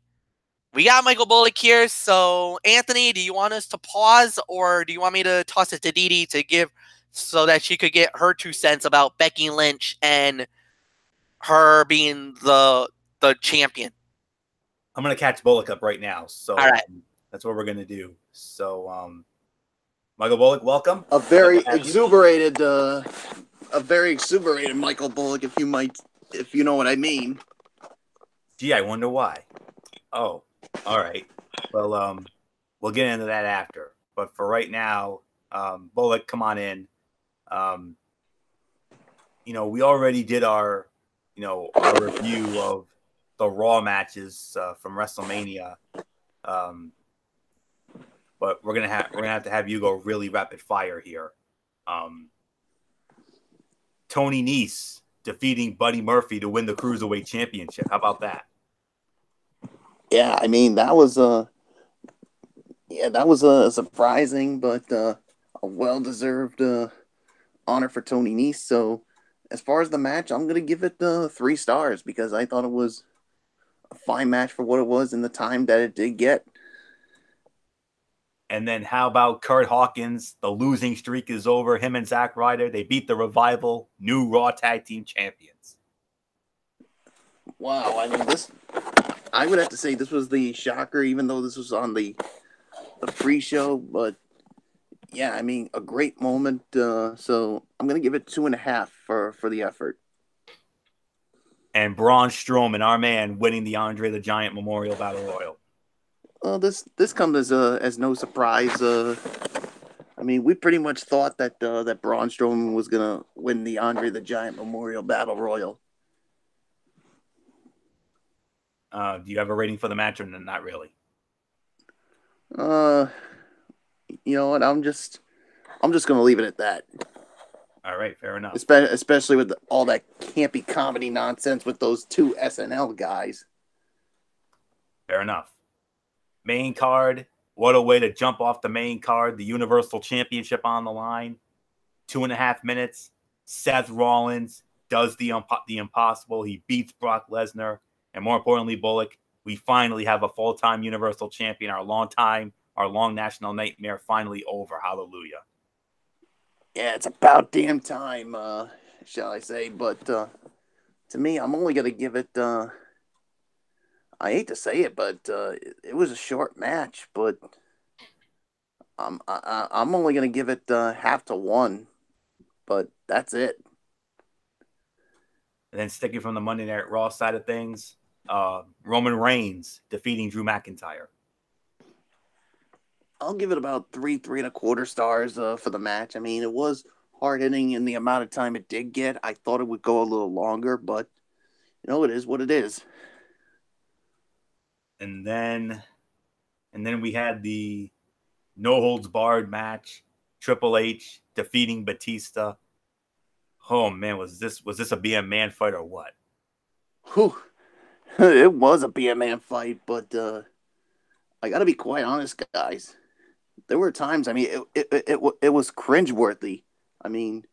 We got Michael Bullock here. So, Anthony, do you want us to pause or do you want me to toss it to Dede to give so that she could get her 2 cents about Becky Lynch and her being the champion? I'm going to catch Bullock up right now. So all right. That's what we're going to do. So, Michael Bullock, welcome. A very exuberated Michael Bullock, if you know what I mean. Gee, I wonder why. Oh, all right. Well, we'll get into that after. But for right now, Bullock, come on in. We already did our review of the Raw matches from WrestleMania. But we're gonna have to have you go really rapid fire here. Tony Nese defeating Buddy Murphy to win the Cruiserweight Championship. How about that? Yeah, I mean that was a surprising but a well-deserved honor for Tony Nese. So as far as the match, I'm gonna give it 3 stars because I thought it was a fine match for what it was in the time that it did get. And then how about Kurt Hawkins? The losing streak is over. Him and Zack Ryder, they beat the Revival, new Raw Tag Team Champions. Wow, I mean I would have to say this was the shocker, even though this was on the pre-show. But yeah, I mean a great moment. So I'm gonna give it 2.5 for the effort. And Braun Strowman, our man, winning the Andre the Giant Memorial Battle Royal. This comes as no surprise. I mean, we pretty much thought that Braun Strowman was gonna win the Andre the Giant Memorial Battle Royal. Do you have a rating for the match or not really? You know what? I'm just gonna leave it at that. All right, fair enough. Especially with all that campy comedy nonsense with those 2 SNL guys. Fair enough. Main card. What a way to jump off the main card. The Universal Championship on the line. 2.5 minutes. Seth Rollins does the impossible. He beats Brock Lesnar. And more importantly, Bullock, we finally have a full-time Universal Champion. Our long national nightmare finally over. Hallelujah. Yeah, it's about damn time, shall I say. But to me, I'm only going to give it, I hate to say it, but it was a short match. But I'm only gonna give it half to one, but that's it. And then sticking from the Monday Night Raw side of things, Roman Reigns defeating Drew McIntyre. I'll give it about 3.25 stars for the match. I mean, it was hard hitting in the amount of time it did get. I thought it would go a little longer, but it is what it is. And then we had the no holds barred match, Triple H defeating Batista. Oh man, was this a BM man fight or what? Whew. It was a BM man fight, but I gotta be quite honest, guys. There were times, I mean, it was cringeworthy. I mean,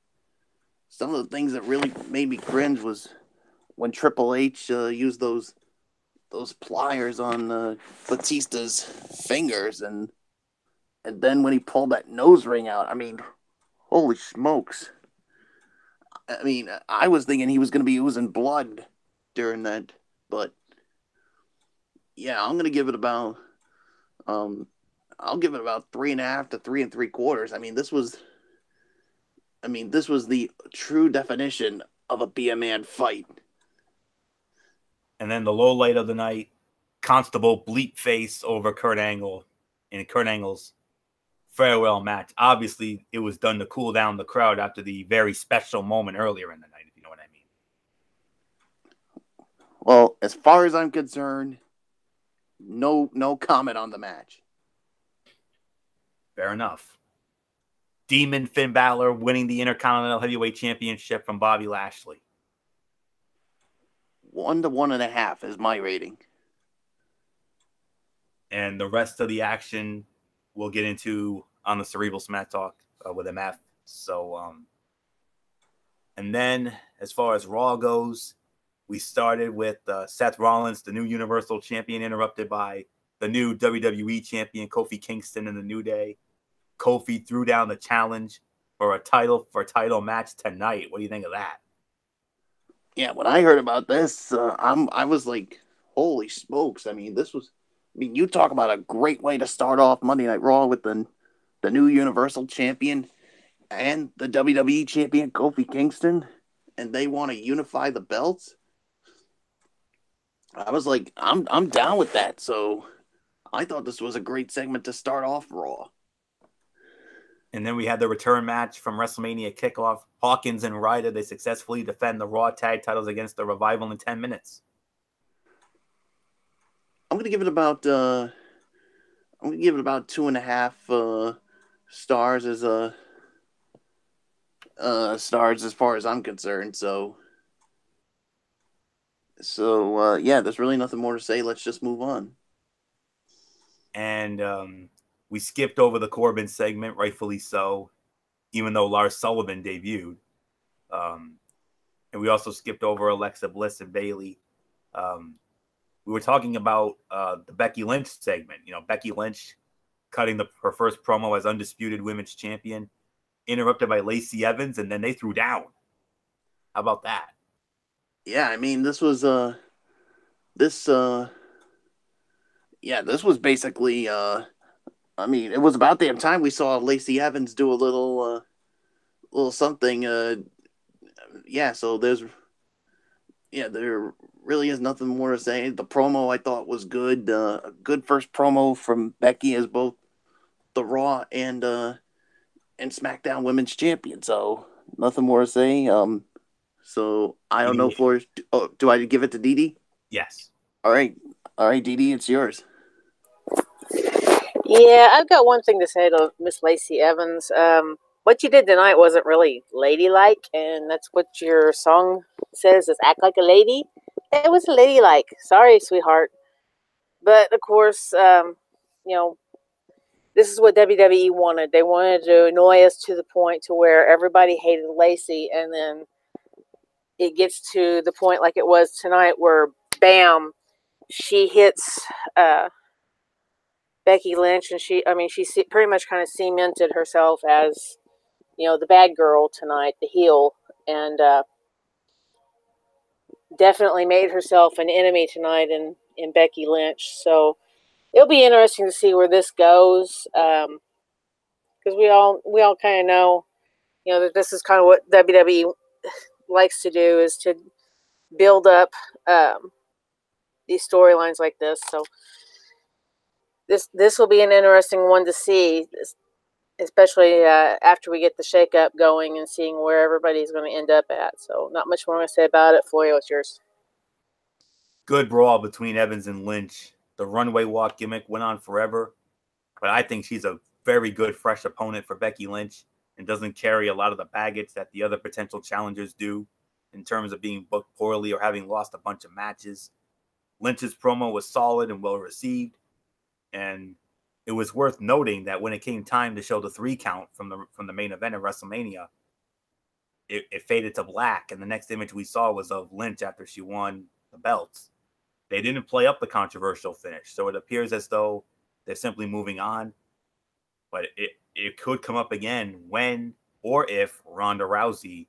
some of the things that really made me cringe was when Triple H used those pliers on Batista's fingers, and then when he pulled that nose ring out, I mean, holy smokes. I mean, I was thinking he was going to be oozing blood during that, but yeah, I'm going to give it about, I'll give it about 3.5 to 3.75. I mean, this was the true definition of a be a man fight. And then the low light of the night, Constable bleep face over Kurt Angle in Kurt Angle's farewell match. Obviously, it was done to cool down the crowd after the very special moment earlier in the night, if you know what I mean. Well, as far as I'm concerned, no comment on the match. Fair enough. Demon Finn Balor winning the Intercontinental Heavyweight Championship from Bobby Lashley. 1 to 1.5 is my rating. And the rest of the action we'll get into on the Cerebral Smack Talk with MF. So, and then as far as Raw goes, we started with Seth Rollins, the new Universal Champion, interrupted by the new WWE Champion, Kofi Kingston, in the New Day. Kofi threw down the challenge for a title match tonight. What do you think of that? Yeah, when I heard about this, I was like, holy smokes. I mean, you talk about a great way to start off Monday Night Raw with the new Universal Champion and the WWE Champion, Kofi Kingston, and they want to unify the belts. I was like, I'm down with that. So I thought this was a great segment to start off Raw. And then we had the return match from WrestleMania kickoff. Hawkins and Ryder, they successfully defend the Raw tag titles against the Revival in 10 minutes. I'm gonna give it about 2.5 stars stars as far as I'm concerned. So yeah, there's really nothing more to say. Let's just move on. And we skipped over the Corbin segment, rightfully so, even though Lara Sullivan debuted. And we also skipped over Alexa Bliss and Bayley. We were talking about the Becky Lynch segment. You know, Becky Lynch cutting her first promo as undisputed women's champion, interrupted by Lacey Evans, and then they threw down. How about that? Yeah, I mean, this was basically I mean, it was about damn time we saw Lacey Evans do a little something. So there really is nothing more to say. The promo I thought was good. A good first promo from Becky as both the Raw and SmackDown Women's Champion. So nothing more to say. So I don't know, Flores. Do I give it to Dede? Yes. All right, Dede, it's yours. Yeah, I've got one thing to say to Miss Lacey Evans. What you did tonight wasn't really ladylike, and that's what your song says, is act like a lady. It was ladylike. Sorry, sweetheart. But, of course, this is what WWE wanted. They wanted to annoy us to the point to where everybody hated Lacey, and then it gets to the point like it was tonight where, bam, she hits Becky Lynch, and she pretty much kind of cemented herself as, the bad girl tonight, the heel, and definitely made herself an enemy tonight in Becky Lynch. So it'll be interesting to see where this goes. because we all kind of know, that this is kind of what WWE likes to do, is to build up these storylines like this. So this will be an interesting one to see, especially after we get the shakeup going and seeing where everybody's going to end up at. So not much more I'm going to say about it. Floyo, it's yours. Good brawl between Evans and Lynch. The runway walk gimmick went on forever, but I think she's a very good, fresh opponent for Becky Lynch and doesn't carry a lot of the baggage that the other potential challengers do in terms of being booked poorly or having lost a bunch of matches. Lynch's promo was solid and well received, and it was worth noting that when it came time to show the 3 count from the main event of WrestleMania, it faded to black, and the next image we saw was of Lynch after she won the belts. They didn't play up the controversial finish, so it appears as though they're simply moving on. But it could come up again when or if Ronda Rousey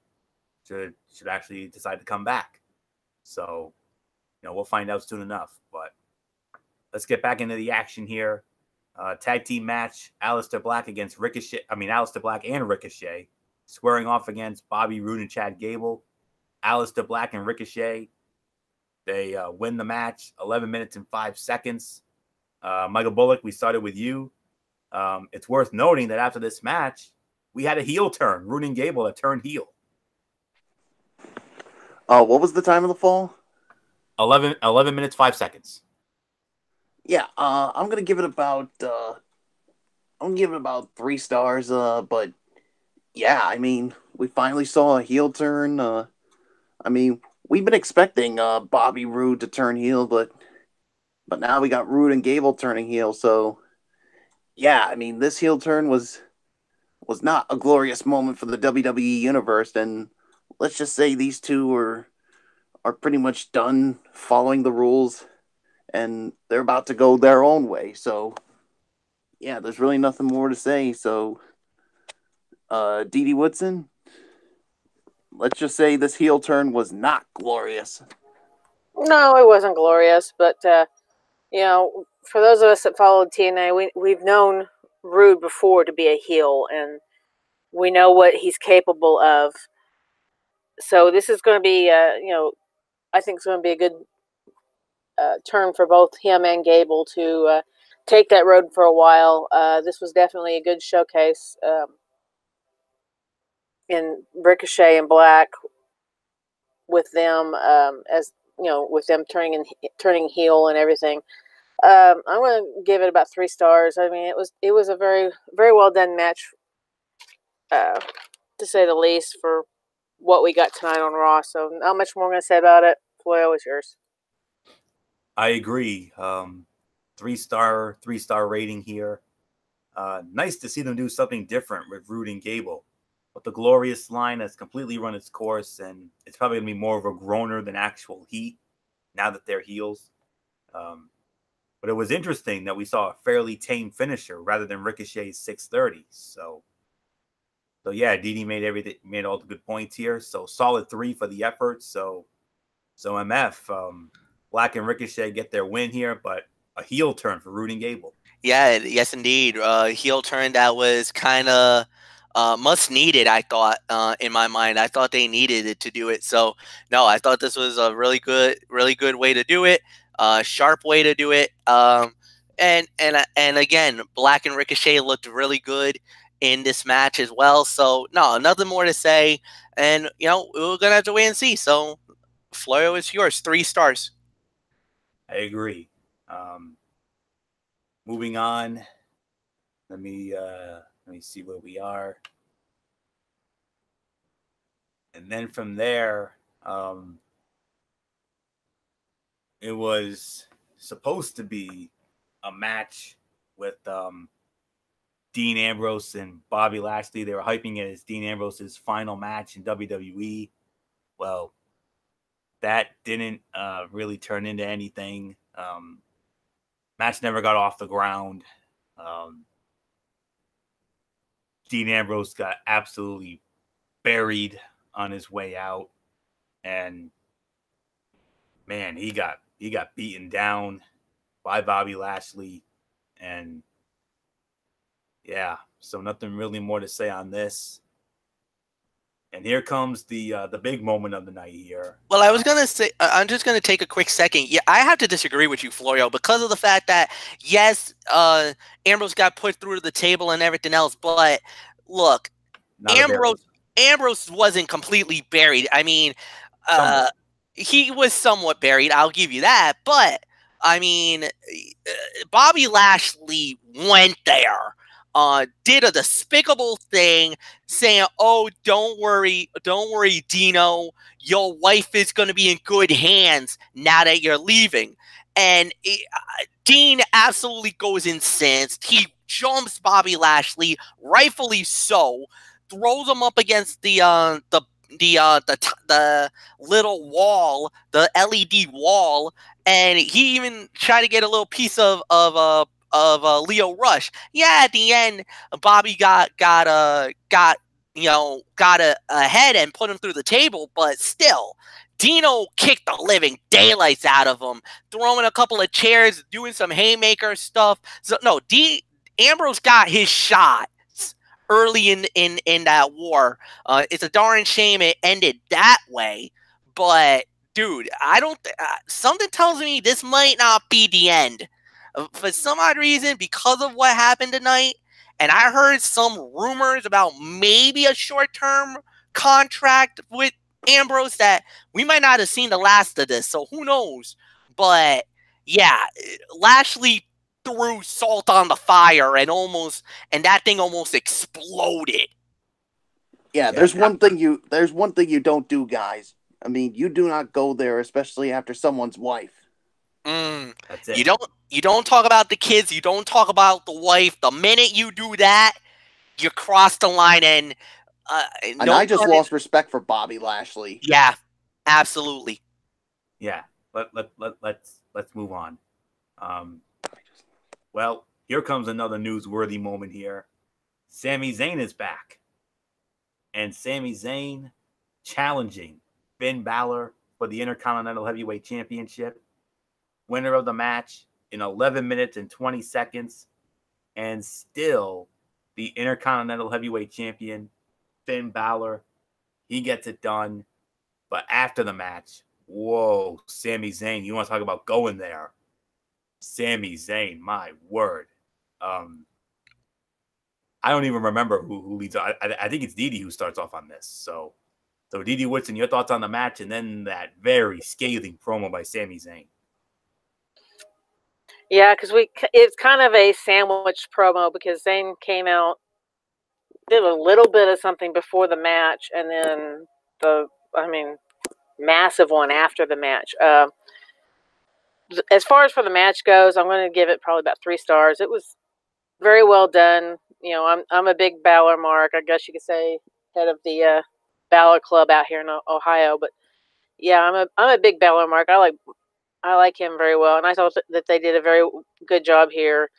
should actually decide to come back. So, we'll find out soon enough. But let's get back into the action here. Tag team match: Aleister Black against Ricochet. Aleister Black and Ricochet squaring off against Bobby Roode and Chad Gable. Aleister Black and Ricochet, they win the match, 11 minutes and 5 seconds. Michael Bullock, we started with you. It's worth noting that after this match, we had a heel turn. Roode and Gable that turned heel. What was the time of the fall? 11 minutes, 5 seconds. Yeah, I'm gonna give it about 3 stars. But yeah, we finally saw a heel turn. We've been expecting Bobby Roode to turn heel, but now we got Roode and Gable turning heel. So yeah, this heel turn was not a glorious moment for the WWE universe, and let's just say these two are pretty much done following the rules, and they're about to go their own way. So yeah, there's really nothing more to say. So Dede Woodson, let's just say this heel turn was not glorious. No, it wasn't glorious, but for those of us that followed TNA, we've known Roode before to be a heel, and we know what he's capable of. So this is going to be, I think it's going to be a good turn for both him and Gable to take that road for a while. This was definitely a good showcase in Ricochet and Black with them with them turning heel and everything. I'm going to give it about 3 stars. It was a very, very well done match, to say the least, for what we got tonight on Raw. So not much more I'm going to say about it. Floyo, is yours. I agree. 3-star rating here. Nice to see them do something different with Roode and Gable. But the glorious line has completely run its course, and it's probably going to be more of a groaner than actual heat now that they're heels. But it was interesting that we saw a fairly tame finisher rather than Ricochet's 630. So yeah, Dede made all the good points here. So solid 3 for the effort. So MF, Black and Ricochet get their win here, but a heel turn for Roode and Gable. Yeah, yes, indeed. Heel turn that was kind of much needed, I thought, in my mind. I thought they needed it to do it. So, no, I thought this was a really good way to do it. Sharp way to do it. And again, Black and Ricochet looked really good in this match as well. So, no, nothing more to say. And, we're going to have to wait and see. So, Floyo, is yours. 3 stars. I agree. Moving on. Let me see where we are. And then from there, it was supposed to be a match with Dean Ambrose and Bobby Lashley. They were hyping it as Dean Ambrose's final match in WWE. Well, that didn't really turn into anything. Match never got off the ground. Dean Ambrose got absolutely buried on his way out, and man, he got beaten down by Bobby Lashley, and yeah, So nothing really more to say on this. And here comes the big moment of the night here. Well, I was going to say, I'm just going to take a quick second. Yeah, I have to disagree with you, Florio, because of the fact that, yes, Ambrose got put through the table and everything else, but look, Ambrose wasn't completely buried. I mean, he was somewhat buried. I'll give you that. But, I mean, Bobby Lashley went there. Did a despicable thing saying, oh, don't worry, Dino, your wife is going to be in good hands now that you're leaving. And Dean absolutely goes incensed. He jumps Bobby Lashley, rightfully so, throws him up against the little wall, the LED wall, and he even tried to get a little piece of Leo Rush. Yeah, at the end, Bobby got ahead and put him through the table, but still, Dino kicked the living daylights out of him, throwing a couple of chairs, doing some haymaker stuff. So no, Ambrose got his shot early in that war. It's a darn shame it ended that way, but dude, I don't. Something tells me this might not be the end. For some odd reason, because of what happened tonight, and I heard some rumors about maybe a short-term contract with Ambrose, that we might not have seen the last of this, so who knows? But yeah, Lashley threw salt on the fire and that thing almost exploded. Yeah, there's one thing you don't do, guys. I mean, you do not go there, especially after someone's wife. That's it. You don't talk about the kids. You don't talk about the wife. The minute you do that, you cross the line, and I just lost respect for Bobby Lashley. Yeah, absolutely. Yeah, let's move on. Well, here comes another newsworthy moment here. Sami Zayn is back, and Sami Zayn challenging Finn Balor for the Intercontinental Heavyweight Championship. Winner of the match in 11 minutes and 20 seconds, and still the Intercontinental Heavyweight Champion, Finn Balor, he gets it done. But after the match, whoa, Sami Zayn, you want to talk about going there? Sami Zayn, my word. I don't even remember who leads. I think it's Dede who starts off on this. So Dede Woodson, your thoughts on the match, and then that very scathing promo by Sami Zayn. Yeah, because it's kind of a sandwich promo, because Zayn came out, did a little bit of something before the match, and then massive one after the match. As far as for the match goes, I'm going to give it probably about 3 stars. It was very well done. You know, I'm a big Balor mark, I guess you could say, head of the Balor Club out here in Ohio. But yeah, I'm a big Balor mark. I like him very well, and I thought that they did a very good job here.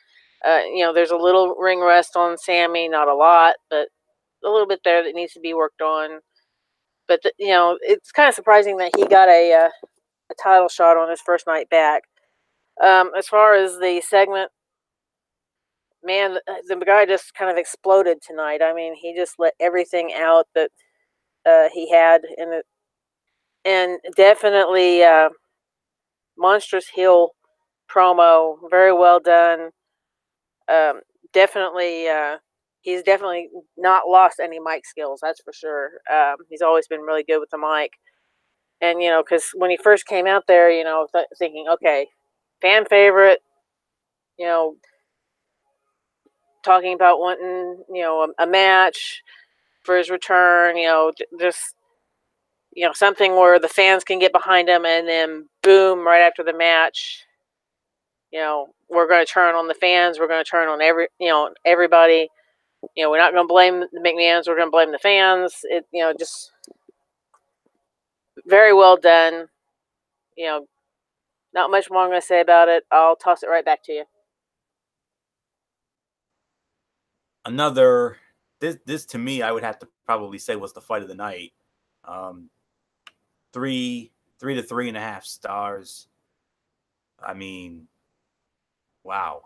You know, there's a little ring rust on Sammy, not a lot, but a little bit there that needs to be worked on. But you know, it's kind of surprising that he got a title shot on his first night back. As far as the segment, man, the guy just kind of exploded tonight. I mean, he just let everything out that he had in it, and definitely monstrous heel promo, very well done. Definitely, he's definitely not lost any mic skills, that's for sure. He's always been really good with the mic. And, you know, because when he first came out there, you know, thinking, okay, fan favorite, you know, talking about wanting, you know, a match for his return, you know, just, you know, something where the fans can get behind him, and then boom, right after the match, you know, we're going to turn on the fans. We're going to turn on everybody. You know, we're not going to blame the McMahons. We're going to blame the fans. It, you know, just very well done. You know, not much more I'm going to say about it. I'll toss it right back to you. This to me, I would have to probably say was the fight of the night. 3 to 3.5 stars. I mean, wow.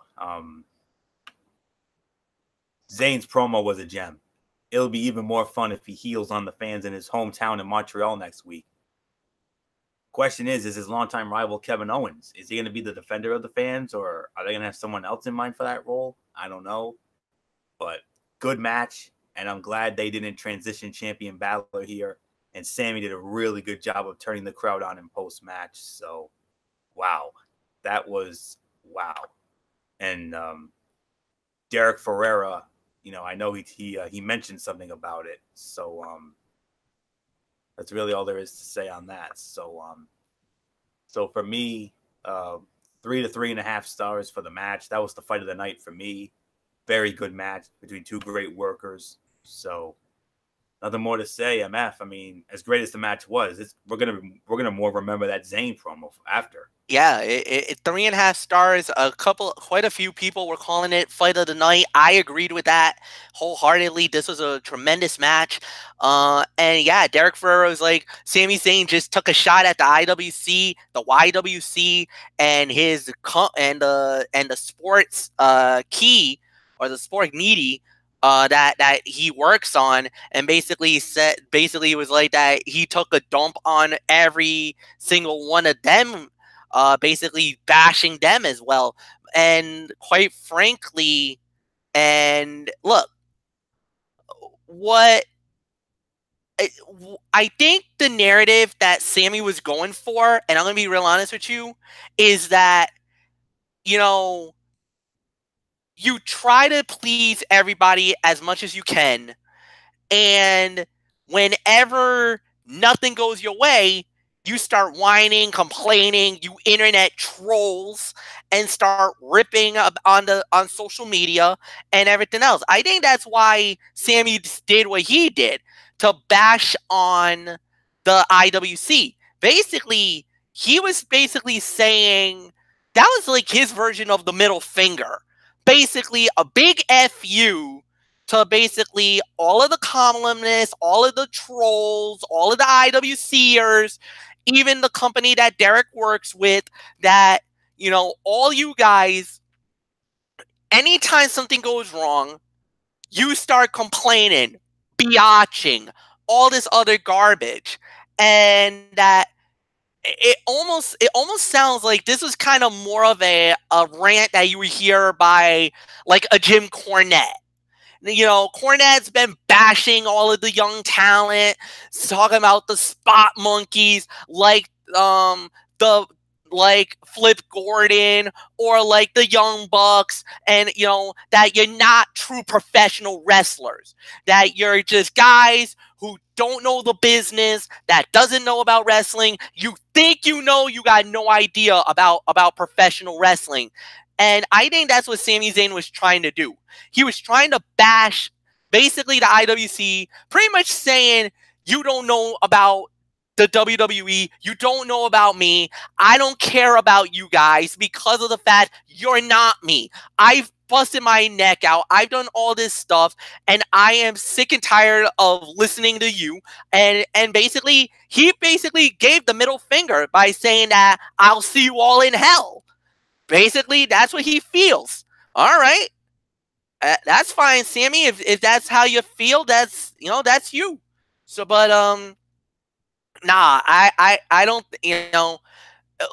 Zayn's promo was a gem. It'll be even more fun if he heals on the fans in his hometown in Montreal next week. Question is his longtime rival Kevin Owens, is he going to be the defender of the fans, or are they going to have someone else in mind for that role? I don't know. But good match, and I'm glad they didn't transition champion Balor here. And Sammy did a really good job of turning the crowd on in post-match. So, wow. That was wow. And Derek Ferreira, I know he mentioned something about it. So that's really all there is to say on that. So for me, 3 to 3.5 stars for the match. That was the fight of the night for me. Very good match between two great workers. So nothing more to say. MF. I mean, as great as the match was, we're gonna more remember that Zayn promo after. Yeah, 3.5 stars. Quite a few people were calling it fight of the night. I agreed with that wholeheartedly. This was a tremendous match. And yeah, Derek Ferrero was like, Sami Zayn just took a shot at the IWC, the YWC, and the sports key, or the sport needy that he works on, and basically it was like that he took a dump on every single one of them. Basically bashing them as well. And quite frankly, and look, I think the narrative that Sammy was going for, and I'm going to be real honest with you, is that, you try to please everybody as much as you can, and whenever nothing goes your way, you start whining, complaining, you internet trolls, and start ripping on social media and everything else. I think that's why Sammy did what he did, to bash on the IWC. Basically, he was saying that was like his version of the middle finger. Basically, a big FU to basically all of the columnists, all of the trolls, all of the IWCers, even the company that Derek works with, that, all you guys, anytime something goes wrong, you start complaining, biatching, all this other garbage. And that it almost sounds like this was kind of more of a rant that you would hear by like a Jim Cornette. Cornette's been bashing all of the young talent, talking about the spot monkeys, like Flip Gordon, or like the Young Bucks, and that you're not true professional wrestlers, that you're just guys who don't know the business, that doesn't know about wrestling. You think you got no idea about professional wrestling. And I think that's what Sami Zayn was trying to do. He was trying to bash basically the IWC, pretty much saying, you don't know about the WWE, you don't know about me, I don't care about you guys because of the fact you're not me. I've busted my neck out, I've done all this stuff, and I am sick and tired of listening to you. And basically, he gave the middle finger by saying that I'll see you all in hell. Basically, that's what he feels. All right. That's fine, Sammy. If that's how you feel, that's you. So, but nah, I don't.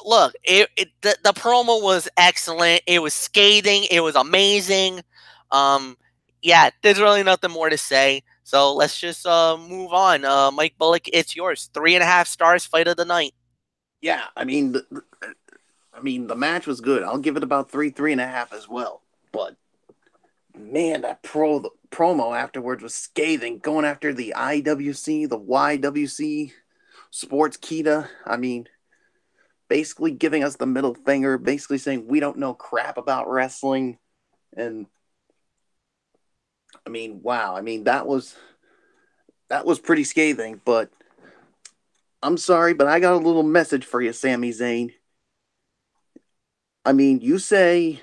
Look, the promo was excellent. It was scathing. It was amazing. Yeah, there's really nothing more to say. So let's just move on. Mike Bullock, it's yours. 3.5 stars. Fight of the night. Yeah, I mean, the match was good. I'll give it about 3.5 as well. But man, that promo afterwards was scathing, going after the IWC, the YWC, Sports Kita. I mean, basically giving us the middle finger, basically saying we don't know crap about wrestling. And I mean, wow. I mean, that was pretty scathing. But I'm sorry, but I got a little message for you, Sami Zayn. I mean, you say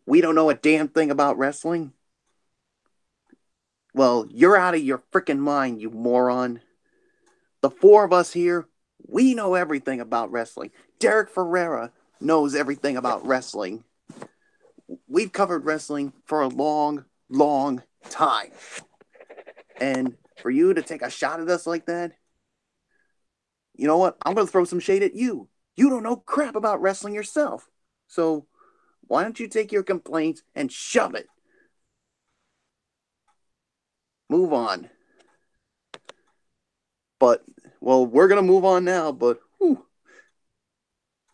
we don't know a damn thing about wrestling? Well, you're out of your freaking mind, you moron. The four of us here, we know everything about wrestling. Derek Ferreira knows everything about wrestling. We've covered wrestling for a long, long time. And for you to take a shot at us like that, you know what? I'm going to throw some shade at you. You don't know crap about wrestling yourself. So why don't you take your complaints and shove it? Move on. But, well, we're going to move on now, but whew,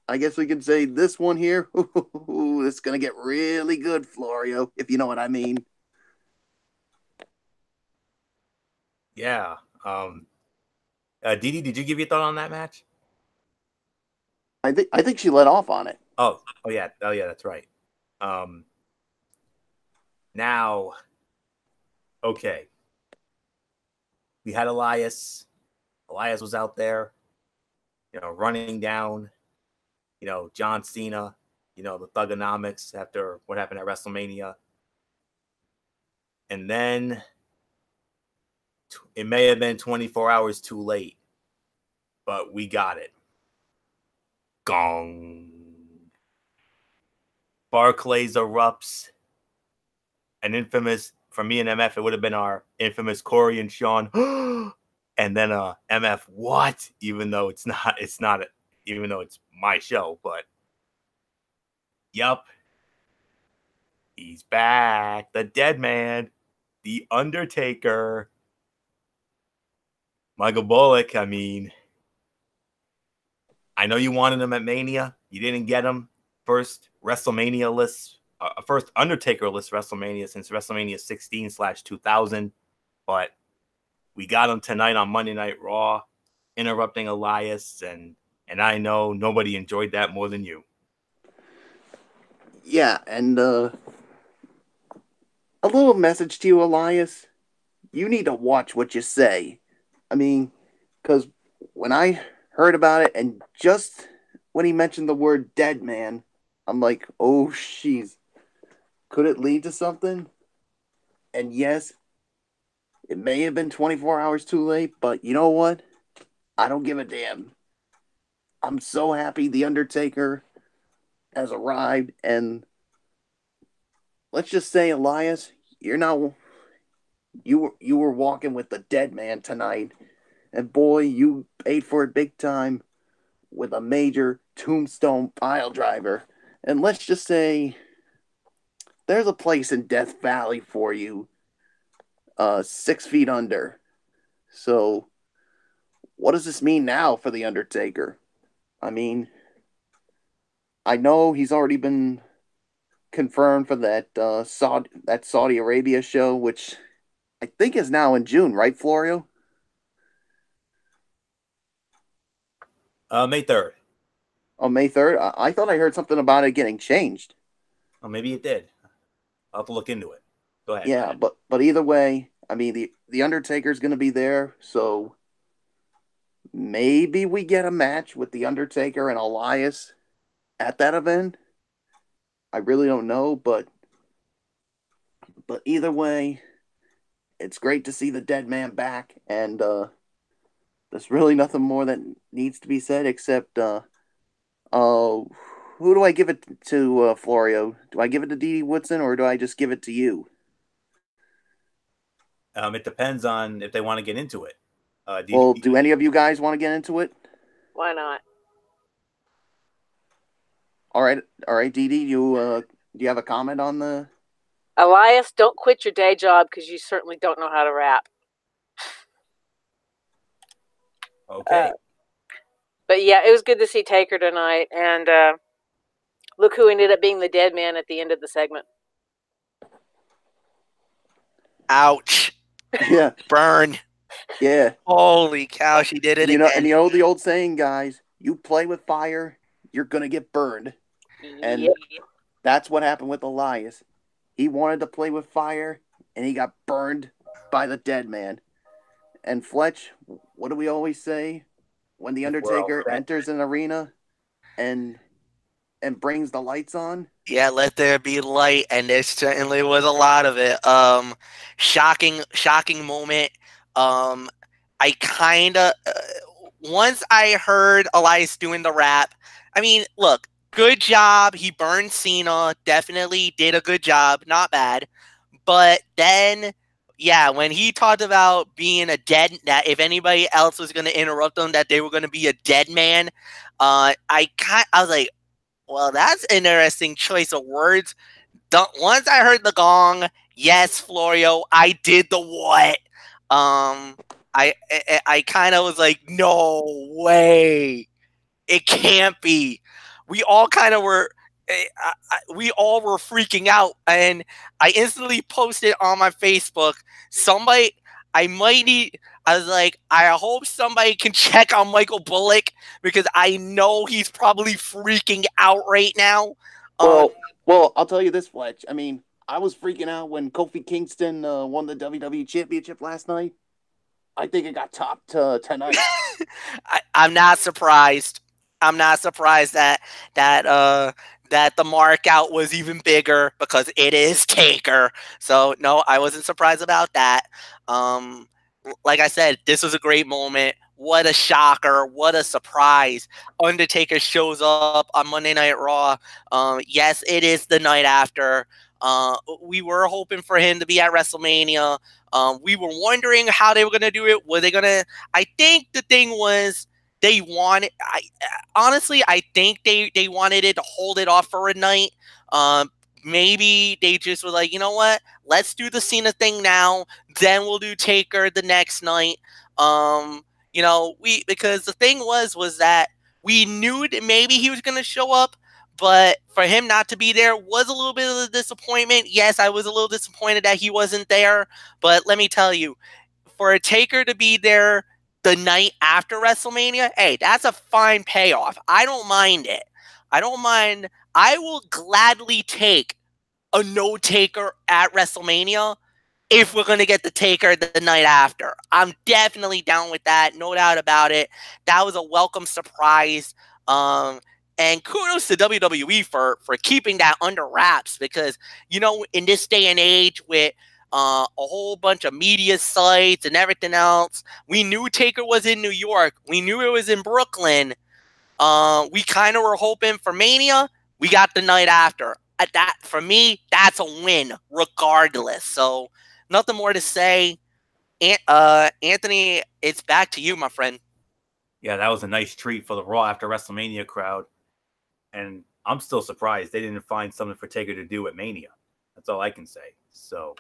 I guess we could say this one here, it's going to get really good, Florio, if you know what I mean. Yeah. Dede, did you give your thought on that match? I think she let off on it. Oh yeah, that's right. Now, okay, we had Elias. Elias was out there, running down, John Cena, the Thugonomics after what happened at WrestleMania, and then it may have been 24 hours too late, but we got it. Gong. Barclays erupts. An infamous, for me and MF, it would have been our infamous Corey and Sean. And then MF, what? Even though it's not, even though it's my show, but yup. He's back. The dead man. The Undertaker. Michael Bullock, I mean, I know you wanted him at Mania. You didn't get him. First WrestleMania list, first Undertaker list WrestleMania since WrestleMania 16/2000. But we got him tonight on Monday Night Raw, interrupting Elias, and I know nobody enjoyed that more than you. Yeah, and a little message to you, Elias. You need to watch what you say. I mean, because when I heard about it, and just when he mentioned the word dead man, I'm like, oh, jeez. Could it lead to something? And yes, it may have been 24 hours too late, but you know what? I don't give a damn. I'm so happy The Undertaker has arrived, and let's just say, Elias, you were walking with the dead man tonight, and boy, you paid for it big time with a major tombstone pile driver. And let's just say there's a place in Death Valley for you, 6 feet under. So what does this mean now for The Undertaker? I mean, I know he's already been confirmed for that Saudi Arabia show, which I think is now in June, right, Florio? May 3rd. Oh, May 3rd? I thought I heard something about it getting changed. Oh, maybe it did. I'll have to look into it. Go ahead. Yeah, but either way, I mean, the Undertaker's going to be there, so maybe we get a match with The Undertaker and Elias at that event. I really don't know, but either way, it's great to see the dead man back, and there's really nothing more that needs to be said except who do I give it to, Florio? Do I give it to Dede Woodson, or do I just give it to you? It depends on if they want to get into it. Well, do any of you guys want to get into it? Why not? All right, Dede, do you have a comment on the? Elias, don't quit your day job because you certainly don't know how to rap. Okay. But yeah, it was good to see Taker tonight, and look who ended up being the dead man at the end of the segment. Ouch. Yeah. Burn. Yeah. Holy cow, she did it again. And you know the old saying, guys, you play with fire, you're going to get burned. And yep. That's what happened with Elias. He wanted to play with fire, and he got burned by the dead man. And Fletch, what do we always say? When the Undertaker enters an arena and brings the lights on? Yeah, let there be light, and there certainly was a lot of it. Shocking moment. I kind of once I heard Elias doing the rap, I mean, look, good job. He burned Cena. Definitely did a good job. Not bad. But then Yeah, when he talked about being a dead, that if anybody else was going to interrupt them, that they were going to be a dead man, I was like, well, that's an interesting choice of words. Once I heard the gong, yes, Florio, I did the what. I kind of was like, no way, it can't be. We all kind of were. We all were freaking out, and I instantly posted on my Facebook. Somebody, I might need. I was like, I hope somebody can check on Michael Bullock because I know he's probably freaking out right now. Well, I'll tell you this, Fletch. I mean, I was freaking out when Kofi Kingston won the WWE Championship last night. I think it got topped tonight. I'm not surprised. I'm not surprised that the mark out was even bigger because it is Taker. So no, I wasn't surprised about that. Like I said, this was a great moment. What a shocker. What a surprise. Undertaker shows up on Monday Night Raw. Yes, it is the night after. We were hoping for him to be at WrestleMania. We were wondering how they were going to do it. Were they going to... I think the thing was they wanted... honestly, I think they wanted it to hold it off for a night. Maybe they just were like, you know what? Let's do the Cena thing now. Then we'll do Taker the next night. Because the thing was that we knew that maybe he was going to show up, but for him not to be there was a little bit of a disappointment. Yes, I was a little disappointed that he wasn't there, but let me tell you, for a Taker to be there the night after WrestleMania, hey, that's a fine payoff. I don't mind it. I don't mind. I will gladly take a no Taker at WrestleMania if we're going to get the Taker the night after. I'm definitely down with that. No doubt about it. That was a welcome surprise. And kudos to WWE for keeping that under wraps because, in this day and age with a whole bunch of media sites and everything else, we knew Taker was in New York. We knew it was in Brooklyn. We kind of were hoping for Mania. We got the night after. That, for me, that's a win regardless. So nothing more to say. Anthony, it's back to you, my friend. Yeah, that was a nice treat for the Raw after WrestleMania crowd. And I'm still surprised they didn't find something for Taker to do at Mania. That's all I can say. So,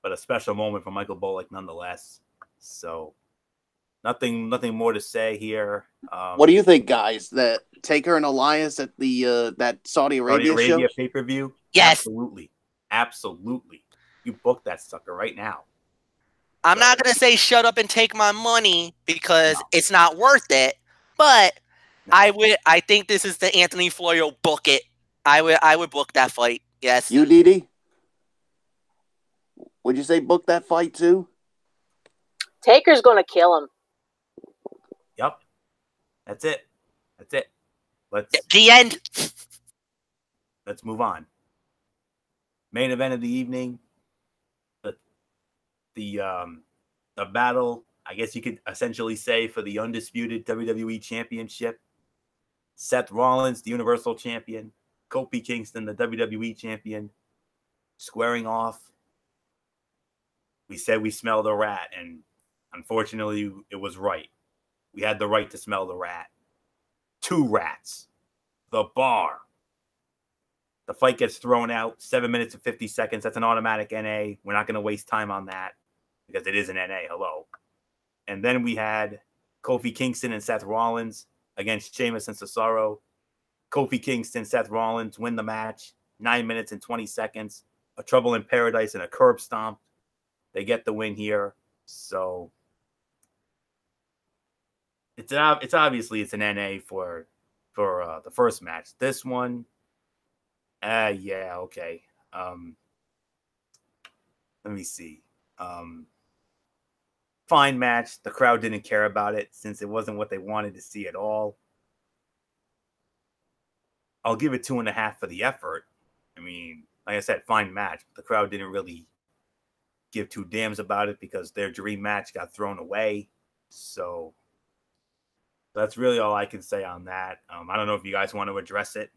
but a special moment for Michael Bullock nonetheless. So, nothing more to say here. What do you think, guys? That Taker and Elias at the that Saudi Arabia show? pay-per-view? Yes. Absolutely. You book that sucker right now. I'm not going to say shut up and take my money because it's not worth it, but I think this is the Anthony Florio book it. I would book that fight. Yes. You, Dede? Would you say book that fight too? Taker's going to kill him. Yep. That's it. The end. Let's move on. Main event of the evening. The battle, I guess you could essentially say, for the undisputed WWE Championship. Seth Rollins, the Universal Champion. Kofi Kingston, the WWE Champion. Squaring off. We said we smelled a rat, and unfortunately, it was right. We had the right to smell the rat. 2 rats. The bar. The fight gets thrown out. 7 minutes and 50 seconds. That's an automatic NA. We're not going to waste time on that because it is an NA. Hello. And then we had Kofi Kingston and Seth Rollins against Sheamus and Cesaro. Kofi Kingston, Seth Rollins win the match. 9 minutes and 20 seconds. A Trouble in Paradise and a curb stomp. They get the win here. So it's obviously it's an NA for the first match. This one, yeah, okay. Let me see. Fine match. The crowd didn't care about it since it wasn't what they wanted to see at all. I'll give it 2.5 for the effort. I mean, like I said, fine match. The crowd didn't really give 2 damns about it because their dream match got thrown away. So that's really all I can say on that. I don't know if you guys want to address it.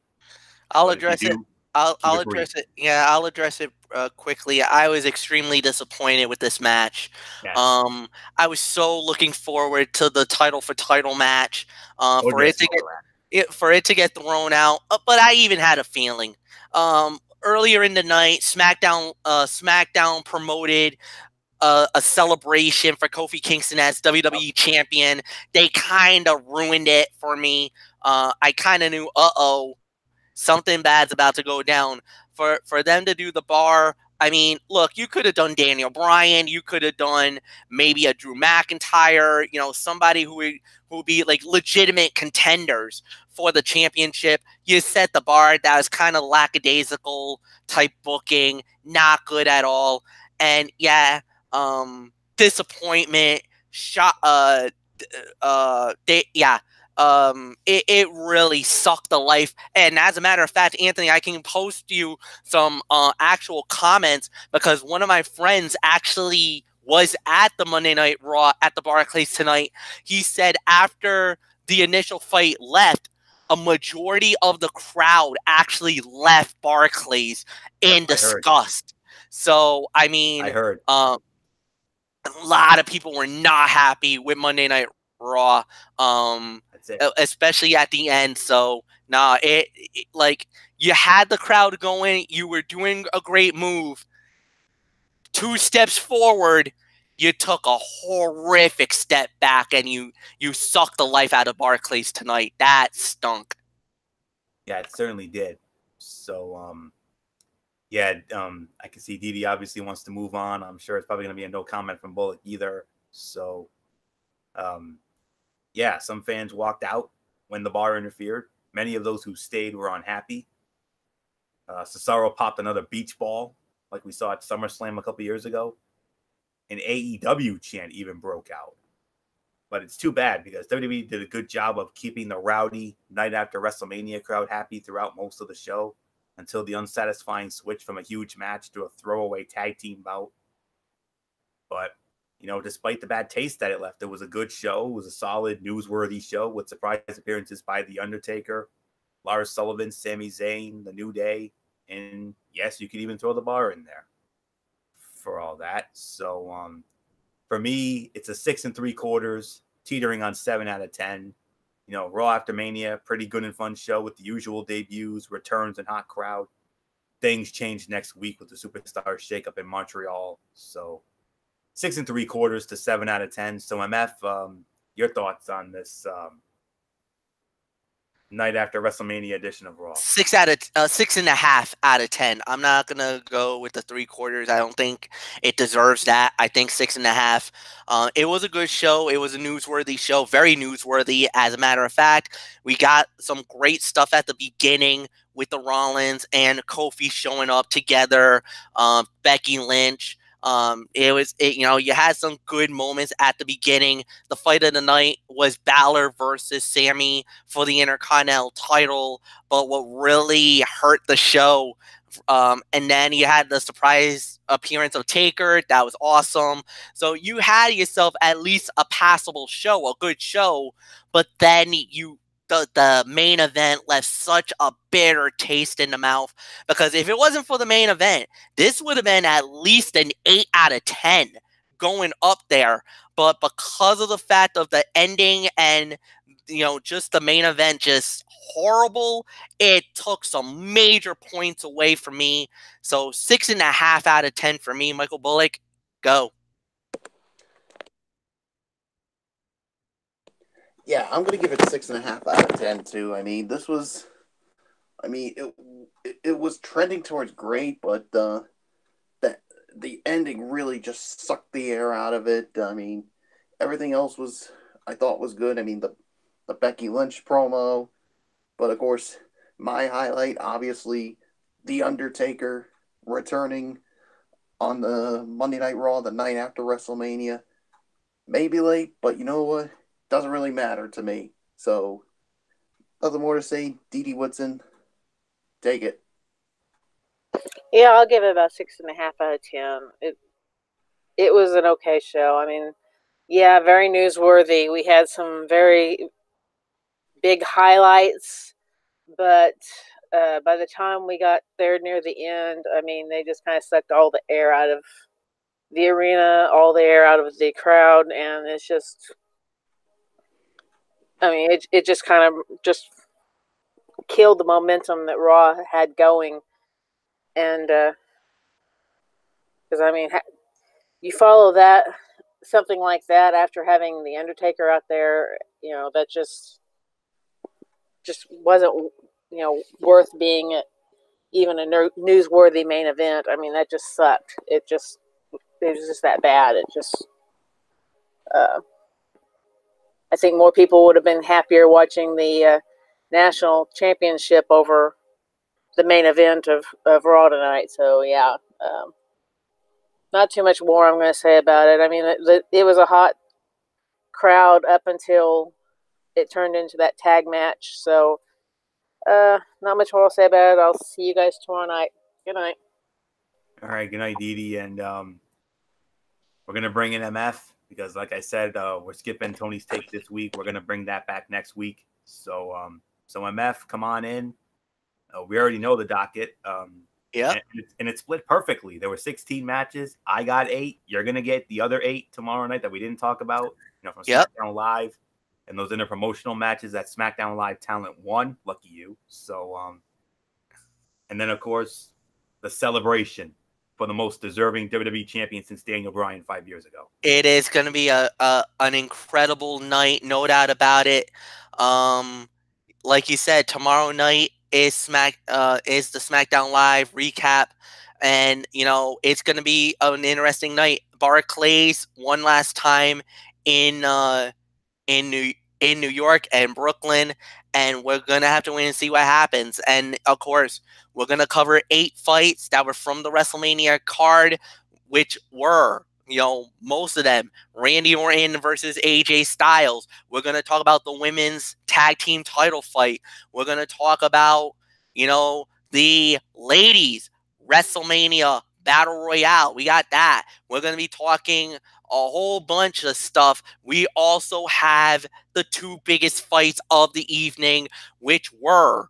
I'll address it. I'll address it. Yeah, I'll address it quickly. I was extremely disappointed with this match. Yes. I was so looking forward to the title for title match. For it to get thrown out, but I even had a feeling. Earlier in the night, SmackDown promoted a celebration for Kofi Kingston as WWE champion. They kind of ruined it for me. I kind of knew, something bad's about to go down. For them to do the bar, I mean, look, you could have done Daniel Bryan, you could have done maybe a Drew McIntyre, somebody who would be like legitimate contenders for the championship. You set the bar. That was kind of lackadaisical type booking, not good at all. And yeah, disappointment. It really sucked the life. And as a matter of fact, Anthony, I can post you some actual comments because one of my friends actually was at the Monday Night Raw at the Barclays tonight. He said after the initial fight left, a majority of the crowd actually left Barclays in disgust. So, I mean, I heard. A lot of people were not happy with Monday Night Raw, especially at the end. So, it like you had the crowd going, you were doing a great move. 2 steps forward, you took a horrific step back, and you sucked the life out of Barclays tonight. That stunk. Yeah, it certainly did. So, I can see Dede obviously wants to move on. I'm sure it's probably going to be a no comment from Bullock either. So, some fans walked out when the bar interfered. Many of those who stayed were unhappy. Cesaro popped another beach ball like we saw at SummerSlam a couple years ago. An AEW chant even broke out. But it's too bad because WWE did a good job of keeping the rowdy night after WrestleMania crowd happy throughout most of the show until the unsatisfying switch from a huge match to a throwaway tag team bout. But, despite the bad taste that it left, it was a good show. It was a solid, newsworthy show with surprise appearances by The Undertaker, Lara Sullivan, Sami Zayn, The New Day, and yes, you could even throw the bar in there for all that. So, for me, it's a 6 3/4, teetering on 7 out of 10. Raw after Mania, pretty good and fun show with the usual debuts, returns, and hot crowd. Things change next week with the Superstar shakeup in Montreal. So 6 3/4 to 7 out of 10. So MF, your thoughts on this night after WrestleMania edition of Raw? 6.5 out of 10. I'm not gonna go with the 3/4. I don't think it deserves that. I think 6.5. It was a good show. It was a newsworthy show, very newsworthy. As a matter of fact, we got some great stuff at the beginning with the Rollins and Kofi showing up together. Becky, Lynch. You had some good moments at the beginning. The fight of the night was Balor versus Sami for the Intercontinental title. But what really hurt the show, and then you had the surprise appearance of Taker. That was awesome. So you had yourself at least a passable show, a good show. But then the main event left such a bitter taste in the mouth, because if it wasn't for the main event, this would have been at least an 8 out of 10 going up there. But because of the fact of the ending and just the main event just horrible, it took some major points away from me. So 6.5 out of 10 for me. Michael Bullock, go. Yeah, I'm gonna give it 6.5 out of 10 too. It was trending towards great, but the ending really just sucked the air out of it. Everything else I thought was good. The Becky Lynch promo, but of course, my highlight, obviously, The Undertaker returning on the Monday Night Raw the night after WrestleMania. Maybe late, but you know what? Doesn't really matter to me. So, nothing more to say. Dede Woodson, take it. Yeah, I'll give it about 6.5 out of 10. It was an okay show. Very newsworthy. We had some very big highlights, but by the time we got there near the end, I mean, they just kind of sucked all the air out of the arena, all the air out of the crowd, and it's just, I mean, it just kind of just killed the momentum that Raw had going. And because I mean, you follow that, something like that, after having the Undertaker out there, you know, that just wasn't, you know, worth being even a newsworthy main event. I mean, that just sucked. It was just that bad. It just, I think more people would have been happier watching the national championship over the main event of Raw tonight. So yeah, not too much more I'm going to say about it. I mean, it was a hot crowd up until it turned into that tag match. So not much more I'll say about it. I'll see you guys tomorrow night. Good night. All right, good night, Dede. And we're going to bring in MF because, like I said, we're skipping Tony's take this week. We're going to bring that back next week. So, MF, come on in. We already know the docket. Yeah. And it's split perfectly. There were 16 matches. I got 8. You're going to get the other 8 tomorrow night that we didn't talk about, from SmackDown Live. And those interpromotional matches that SmackDown Live talent won. Lucky you. So, and then, of course, the celebration for the most deserving WWE champion since Daniel Bryan 5 years ago. It is going to be an incredible night, no doubt about it. Like you said, tomorrow night is the SmackDown Live recap, and it's going to be an interesting night. Barclays one last time in New York and Brooklyn, and we're going to have to wait and see what happens. And of course, we're going to cover 8 fights that were from the WrestleMania card, which were, most of them, Randy Orton versus AJ Styles. We're going to talk about the women's tag team title fight. We're going to talk about, the ladies WrestleMania Battle Royale. We got that. We're going to be talking a whole bunch of stuff. We also have the 2 biggest fights of the evening, which were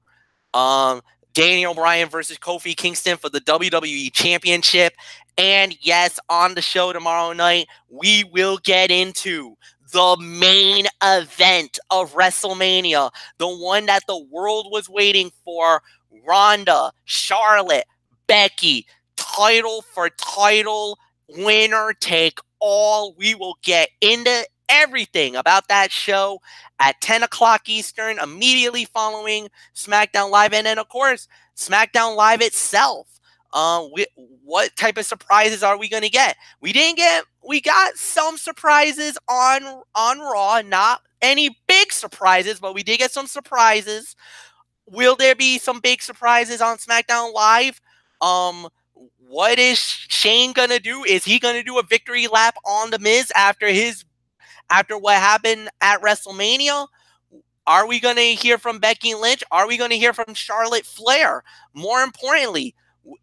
Daniel Bryan versus Kofi Kingston for the WWE Championship. And yes, on the show tomorrow night, we will get into the main event of WrestleMania, the one that the world was waiting for. Ronda, Charlotte, Becky, title for title, winner take all. We will get into everything about that show at 10 o'clock Eastern, immediately following SmackDown Live. And then, of course, SmackDown Live itself. What type of surprises are we going to get? We got some surprises on Raw, not any big surprises, but we did get some surprises. Will there be some big surprises on SmackDown Live? What is Shane going to do? Is he going to do a victory lap on The Miz after what happened at WrestleMania? Are we going to hear from Becky Lynch? Are we going to hear from Charlotte Flair? More importantly,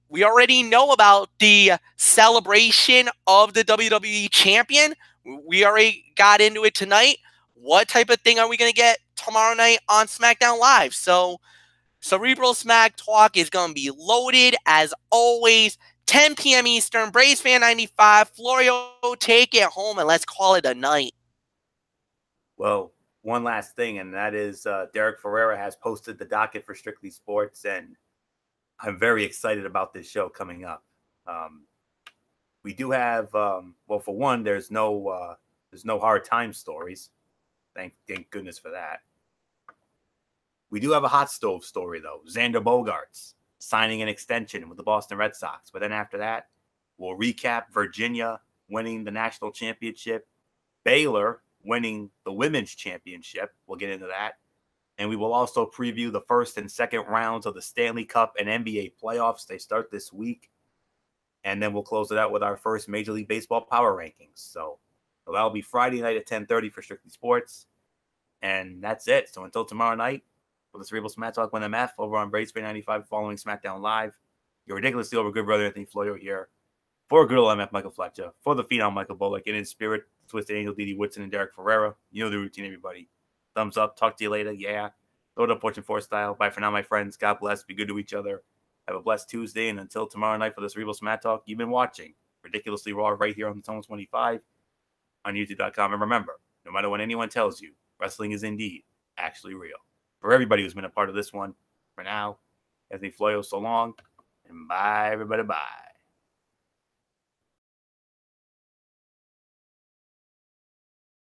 we already know about the celebration of the WWE champion. We already got into it tonight. What type of thing are we going to get tomorrow night on SmackDown Live? So, Cerebral Smack Talk is going to be loaded as always. 10 p.m. Eastern, Braves Fan 95. Florio, take it home and let's call it a night. Well, one last thing, and that is Derek Ferreira has posted the docket for Strictly Sports, and I'm very excited about this show coming up. We do have, well, for one, there's no hard time stories. Thank goodness for that. We do have a hot stove story, though. Xander Bogaerts signing an extension with the Boston Red Sox. But then after that, we'll recap Virginia winning the national championship, Baylor winning the women's championship. We'll get into that. And we will also preview the first and second rounds of the Stanley Cup and NBA playoffs. They start this week. And then we'll close it out with our first Major League Baseball power rankings. So that'll be Friday night at 10:30 for Strictly Sports. And that's it. So until tomorrow night, for the Cerebral Smack Talk with MF over on Braves Fan 95 following SmackDown Live. Your ridiculously over good brother Anthony Florio here. For good old MF Michael Fletcher. For the phenom Michael Bullock. And in spirit, Twisted Angel, Dede Woodson, and Derek Ferreira. You know the routine, everybody. Thumbs up. Talk to you later. Yeah. Load up Fortune 4 style. Bye for now, my friends. God bless. Be good to each other. Have a blessed Tuesday. And until tomorrow night for the Cerebral Smack Talk, you've been watching Ridiculously Raw right here on the Zone 25 on YouTube.com. And remember, no matter what anyone tells you, wrestling is indeed actually real. For everybody who's been a part of this one, for now, Anthony Floyo, so long. And bye, everybody. Bye.